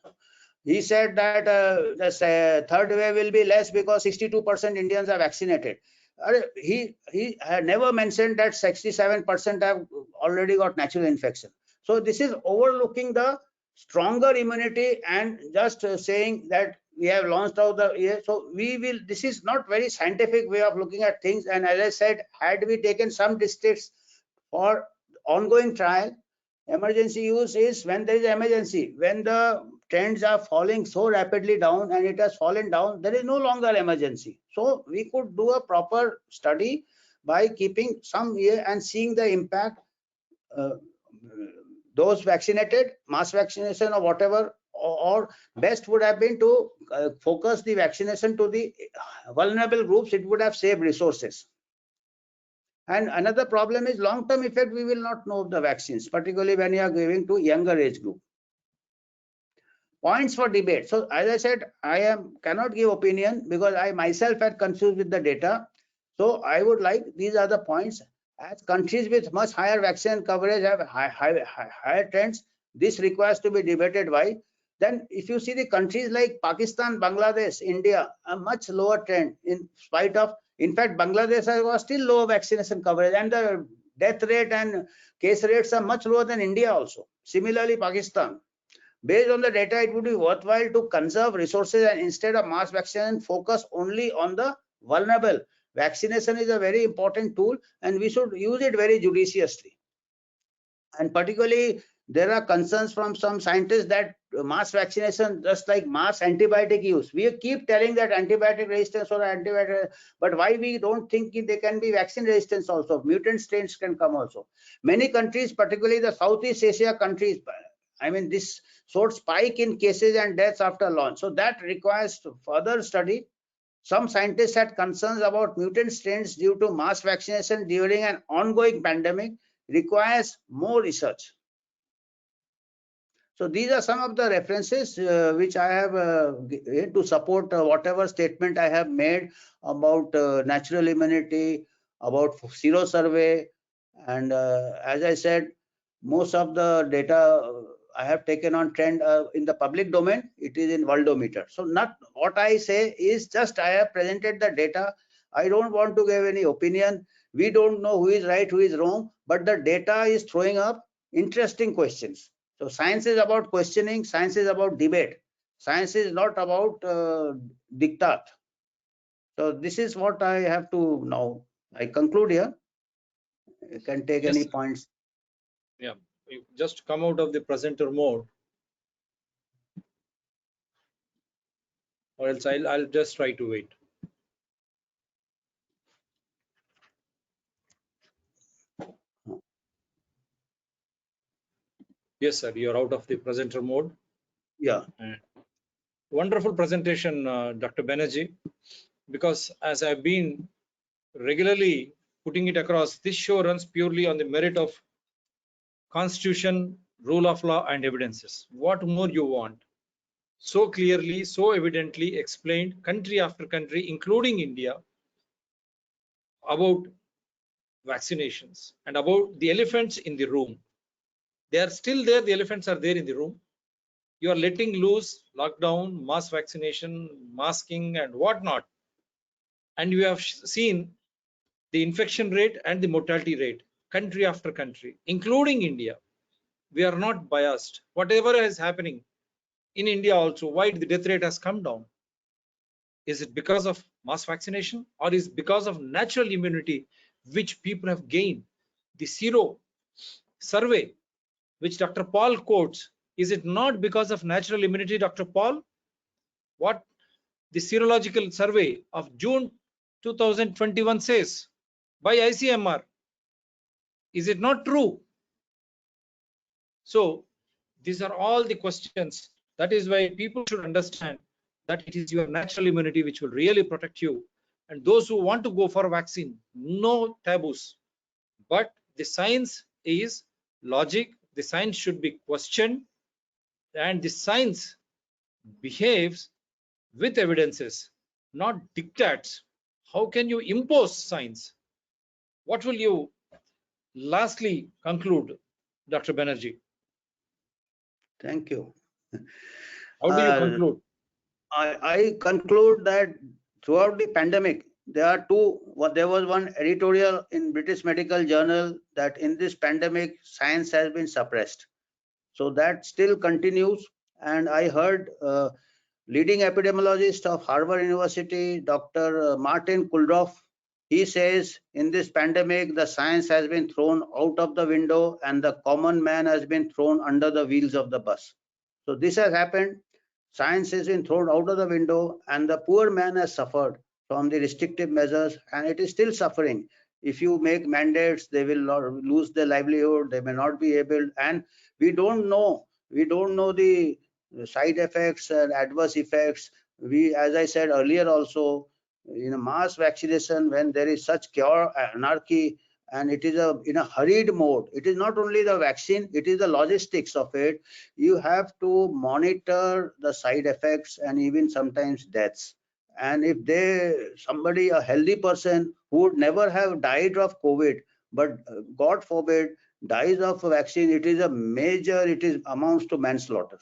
He said that the third wave will be less because 62% Indians are vaccinated. He had never mentioned that 67% have already got natural infection. So this is overlooking the stronger immunity and just saying that we have launched out the year. So we will, this is not very scientific way of looking at things. And as I said, had we taken some districts for ongoing trial, emergency use is when there is emergency. When the trends are falling so rapidly down and it has fallen down, there is no longer emergency. So we could do a proper study by keeping some year and seeing the impact. Those vaccinated, mass vaccination or whatever, or best would have been to focus the vaccination to the vulnerable groups. It would have saved resources. And another problem is long-term effect. We will not know of the vaccines, particularly when you are giving to younger age group. Points for debate. So as I said, I cannot give opinion because I myself had confused with the data. So I would like, these are the points. As countries with much higher vaccine coverage have higher trends, this requires to be debated. Why? Then if you see the countries like Pakistan, Bangladesh, India, a much lower trend in spite of, in fact, Bangladesh was still low vaccination coverage and the death rate and case rates are much lower than India also. Similarly, Pakistan. Based on the data, it would be worthwhile to conserve resources and instead of mass vaccination, focus only on the vulnerable. Vaccination is a very important tool and we should use it very judiciously. And particularly, there are concerns from some scientists that mass vaccination, just like mass antibiotic use, we keep telling that antibiotic resistance or antibiotic, but why we don't think they can be vaccine resistance also? Mutant strains can come also. Many countries, particularly the Southeast Asia countries, I mean, this showed spike in cases and deaths after launch. So that requires further study. Some scientists had concerns about mutant strains due to mass vaccination during an ongoing pandemic, requires more research. So these are some of the references which I have to support whatever statement I have made about natural immunity, about sero survey. And as I said, most of the data I have taken on trend in the public domain, it is in Worldometer. So not what I say is just I have presented the data. I don't want to give any opinion. We don't know who is right, who is wrong, but the data is throwing up interesting questions. So science is about questioning, science is about debate. Science is not about diktat. So this is what I have to now. I conclude here. You can take any points. Yeah, you just come out of the presenter mode, or else I'll just try to wait. Yes, sir, you're out of the presenter mode. Yeah. Wonderful presentation, Dr. Banerjee, because as I've been regularly putting it across, this show runs purely on the merit of constitution, rule of law, and evidences. What more you want? So clearly, so evidently explained, country after country, including India, about vaccinations and about the elephants in the room. They are still there, the elephants are there in the room. You are letting loose lockdown, mass vaccination, masking, and whatnot. And you have seen the infection rate and the mortality rate, country after country, including India. We are not biased. Whatever is happening in India also, why the death rate has come down? Is it because of mass vaccination or is it because of natural immunity which people have gained? The sero survey, which Dr. Paul quotes, is it not because of natural immunity, Dr. Paul? What the serological survey of June 2021 says by ICMR, is it not true? So these are all the questions. That is why people should understand that it is your natural immunity which will really protect you. And those who want to go for a vaccine, no taboos. But the science is logic. The science should be questioned, and the science behaves with evidences, not dictates. How can you impose science? What will you lastly conclude, Dr. Banerjee? Thank you. How do you conclude? I conclude that throughout the pandemic, there was one editorial in British Medical Journal that in this pandemic, science has been suppressed. So that still continues. And I heard leading epidemiologist of Harvard University, Dr. Martin Kulldorff, he says in this pandemic, the science has been thrown out of the window and the common man has been thrown under the wheels of the bus. So this has happened. Science has been thrown out of the window and the poor man has suffered from the restrictive measures, and it is still suffering. If you make mandates, they will lose their livelihood, they may not be able, and we don't know the side effects and adverse effects. We, as I said earlier also, in a mass vaccination, when there is such chaos, anarchy, and it is in a hurried mode, it is not only the vaccine, it is the logistics of it. You have to monitor the side effects and even sometimes deaths. And if somebody, a healthy person who would never have died of COVID, but God forbid dies of vaccine, it is a major, amounts to manslaughter.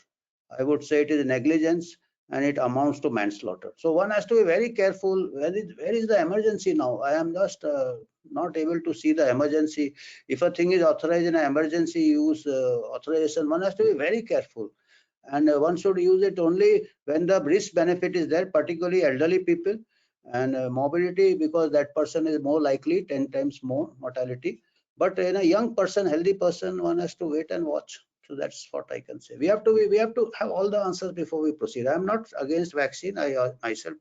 I would say it is negligence and it amounts to manslaughter. So one has to be very careful. Where is the emergency now? I am just not able to see the emergency. If a thing is authorized in an emergency use authorization, one has to be very careful. And one should use it only when the risk benefit is there, particularly elderly people and mobility, because that person is more likely, 10 times more mortality. But in a young person, healthy person, one has to wait and watch. So that's what I can say. We have to have all the answers before we proceed. I'm not against vaccine. I myself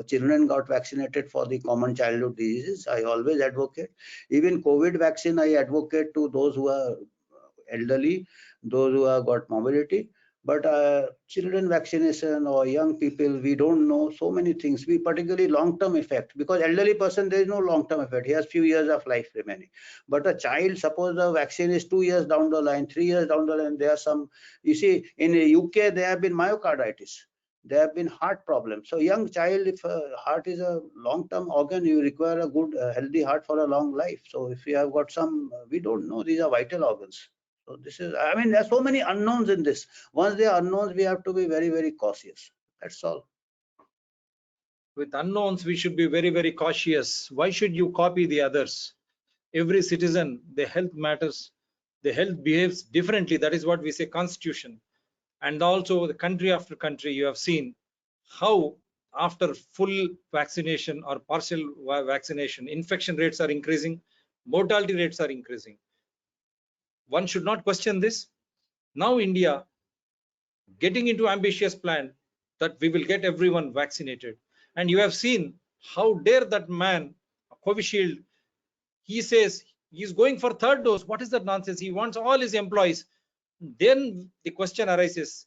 children got vaccinated for the common childhood diseases. I always advocate. Even COVID vaccine, I advocate to those who are elderly, those who have got mobility. But children vaccination or young people, we don't know so many things. We particularly long-term effect, because elderly person, there is no long-term effect. He has few years of life remaining. But a child, suppose the vaccine is 2 years down the line, 3 years down the line, there are some, you see, in the UK, there have been myocarditis. There have been heart problems. So young child, if heart is a long-term organ, you require a good, healthy heart for a long life. So if you have got some, we don't know, these are vital organs. So this is, I mean, there's so many unknowns in this. Once they are unknowns, we have to be very, very cautious. That's all. With unknowns, we should be very, very cautious. Why should you copy the others? Every citizen, the health matters. The health behaves differently. That is what we say constitution. And also the country after country, you have seen how after full vaccination or partial vaccination, infection rates are increasing, mortality rates are increasing. One should not question this. Now India getting into ambitious plan that we will get everyone vaccinated. And you have seen how dare that man, Covishield, he says he's going for third dose. What is that nonsense? He wants all his employees. Then the question arises,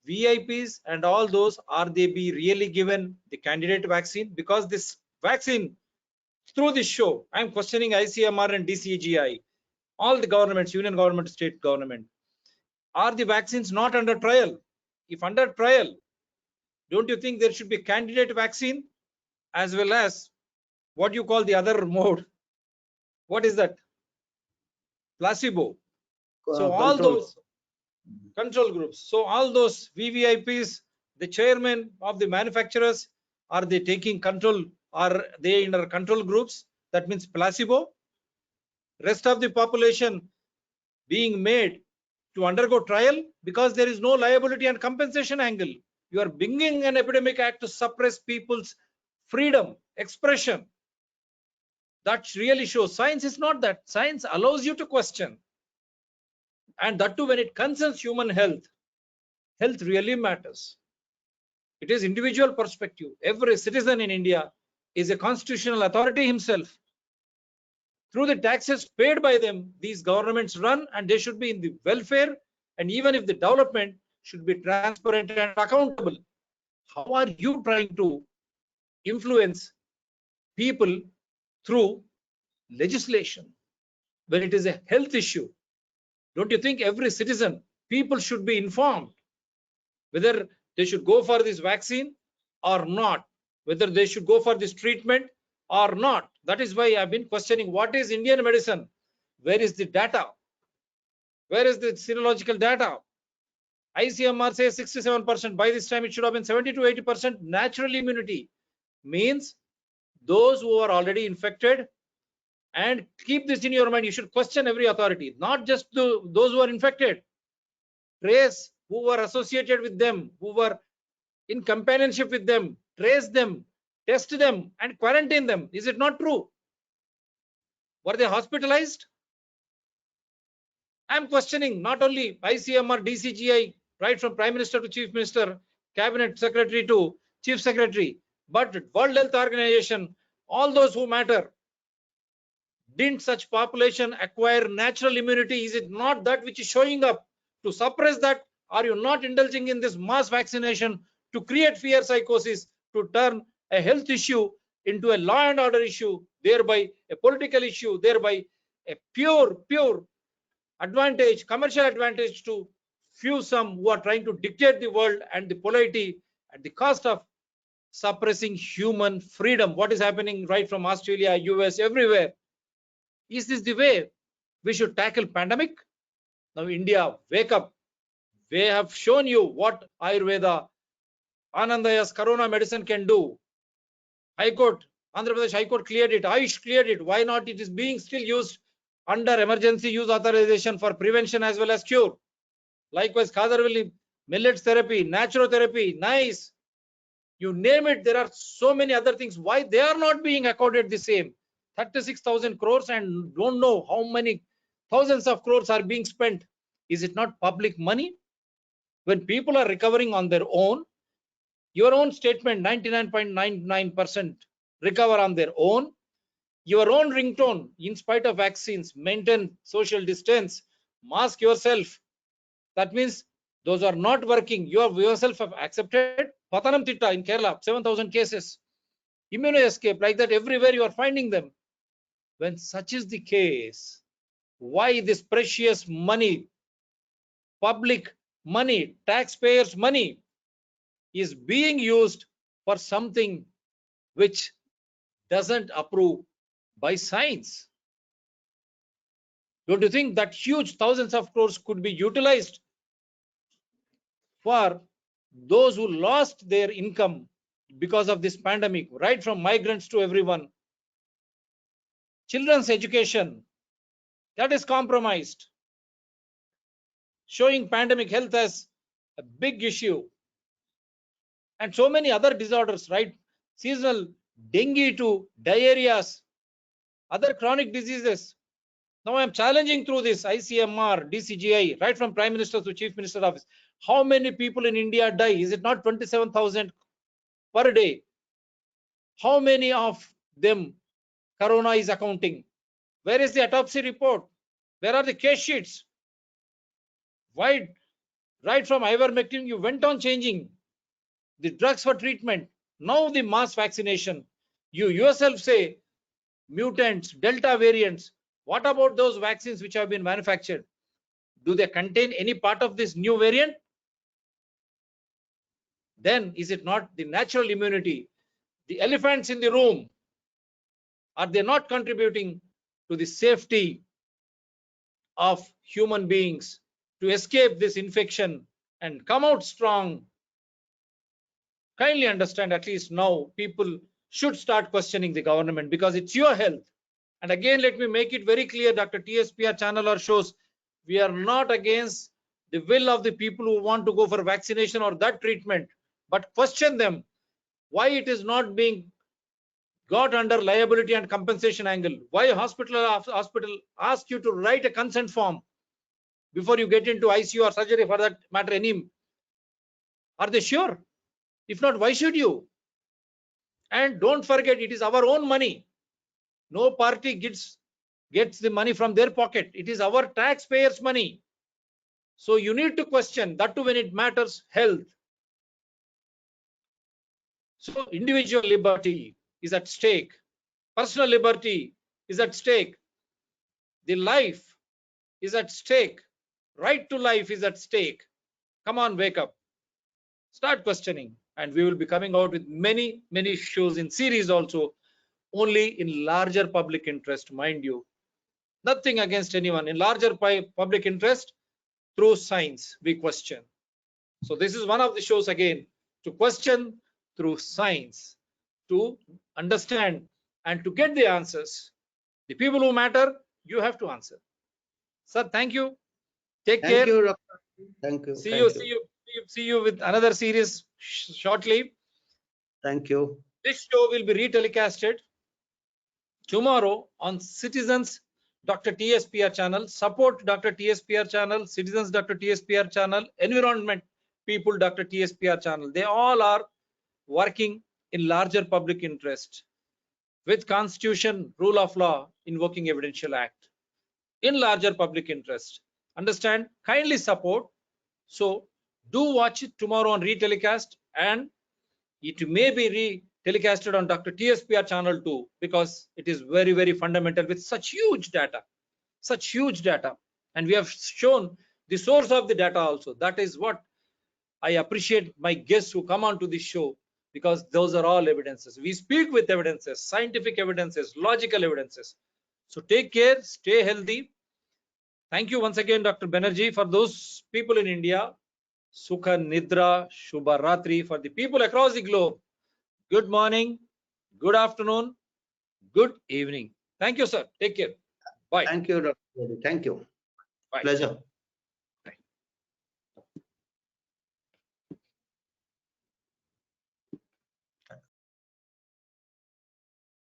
VIPs and all those, are they be really given the candidate vaccine? Because this vaccine, through this show, I'm questioning ICMR and DCGI, all the governments, union government, state government. Are the vaccines not under trial? If under trial, don't you think there should be candidate vaccine as well as what you call the other mode? What is that? Placebo. So all those control groups. So all those VVIPs, the chairman of the manufacturers, are they taking control? Are they in our control groups? That means placebo. Rest of the population being made to undergo trial because there is no liability and compensation angle. You are bringing an epidemic act to suppress people's freedom, expression. That really shows science is not that. Science allows you to question. And that too when it concerns human health. Health really matters. It is individual perspective. Every citizen in India is a constitutional authority himself. Through the taxes paid by them, these governments run, and they should be in the welfare, and even if the development should be transparent and accountable. How are you trying to influence people through legislation when it is a health issue? Don't you think every citizen, people should be informed whether they should go for this vaccine or not, whether they should go for this treatment or not? That is why I've been questioning, what is Indian medicine? Where is the data? Where is the serological data? ICMR says 67%. By this time, it should have been 70 to 80% natural immunity. Means those who are already infected, and keep this in your mind, you should question every authority, not just those who are infected. trace who were associated with them, who were in companionship with them, trace them, test them, and quarantine them. Is it not true? Were they hospitalized? I'm questioning not only ICMR, DCGI, right from Prime Minister to Chief Minister, Cabinet Secretary to Chief Secretary, but World Health Organization, all those who matter. Didn't such population acquire natural immunity? Is it not that which is showing up? To suppress that, are you not indulging in this mass vaccination to create fear psychosis, to turn a health issue into a law and order issue, thereby a political issue, thereby a pure advantage, commercial advantage to few some who are trying to dictate the world and the polity at the cost of suppressing human freedom? What is happening right from Australia, US, everywhere? Is this the way we should tackle pandemic? Now India, wake up. They have shown you what Ayurveda, Anandaya's Corona medicine can do. High Court, Andhra Pradesh High Court cleared it. Ayush cleared it. Why not? It is being still used under emergency use authorization for prevention as well as cure. Likewise, Kadarvili, millets therapy, naturotherapy, nice. You name it, there are so many other things. Why they are not being accorded the same? 36,000 crores and don't know how many thousands of crores are being spent. Is it not public money? When people are recovering on their own, your own statement, 99.99% recover on their own. Your own ringtone, in spite of vaccines, maintain social distance, mask yourself. That means those are not working. You yourself have accepted. Pathanamthitta in Kerala, 7,000 cases. Immunoescape, like that, everywhere you are finding them. When such is the case, why this precious money, public money, taxpayers' money, is being used for something which doesn't approve by science? Don't you think that huge thousands of crores could be utilized for those who lost their income because of this pandemic, right from migrants to everyone? Children's education, that is compromised, showing pandemic health as a big issue. And so many other disorders, right? Seasonal dengue to diarrheas, other chronic diseases. Now I'm challenging through this ICMR, DCGI, right from Prime Minister to Chief Minister office. How many people in India die? Is it not 27,000 per day? How many of them Corona is accounting? Where is the autopsy report? Where are the case sheets? Why, right from ivermectin, you went on changing the drugs for treatment. Now the mass vaccination. You yourself say mutants, Delta variants. What about those vaccines which have been manufactured? Do they contain any part of this new variant? Then is it not the natural immunity? The elephants in the room, are they not contributing to the safety of human beings to escape this infection and come out strong? Kindly understand, at least now people should start questioning the government, because it's your health. And again, let me make it very clear, Dr. TSPR channel or shows, we are not against the will of the people who want to go for vaccination or that treatment, but question them why it is not being got under liability and compensation angle. Why hospital ask you to write a consent form before you get into ICU or surgery, for that matter, any? Are they sure? If not, why should you? And don't forget, it is our own money. No party gets the money from their pocket. It is our taxpayers' money. So you need to question that too when it matters health. So individual liberty is at stake. Personal liberty is at stake. The life is at stake. Right to life is at stake. Come on, wake up. Start questioning. And we will be coming out with many shows in series also, only in larger public interest, mind you. Nothing against anyone. In larger public interest, through science, we question. So this is one of the shows again, to question through science, to understand and to get the answers. The people who matter, you have to answer. Sir, thank you. Take care. Thank you, Dr. Thank you. See Thank you, you. see you, see you with another series shortly. Thank you. This show will be retelecasted tomorrow on Citizens Dr. TSPR channel. Support Dr. TSPR channel, Citizens Dr. TSPR channel, Environment People Dr. TSPR channel. They all are working in larger public interest with Constitution, rule of law, invoking Evidential Act in larger public interest. Understand? Kindly support. So do watch it tomorrow on retelecast, and it may be telecasted on Dr. TSPR channel too, because it is very, very fundamental with such huge data. And we have shown the source of the data also. That is what I appreciate my guests who come on to this show, because those are all evidences. We speak with evidences, scientific evidences, logical evidences. So take care, stay healthy. Thank you once again, Dr. Banerjee. For those people in India, Sukha Nidra, Shubha Ratri. For the people across the globe, good morning, good afternoon, good evening. Thank you, sir. Take care. Bye. Thank you, Dr. Reddy. Thank you. Bye. Pleasure.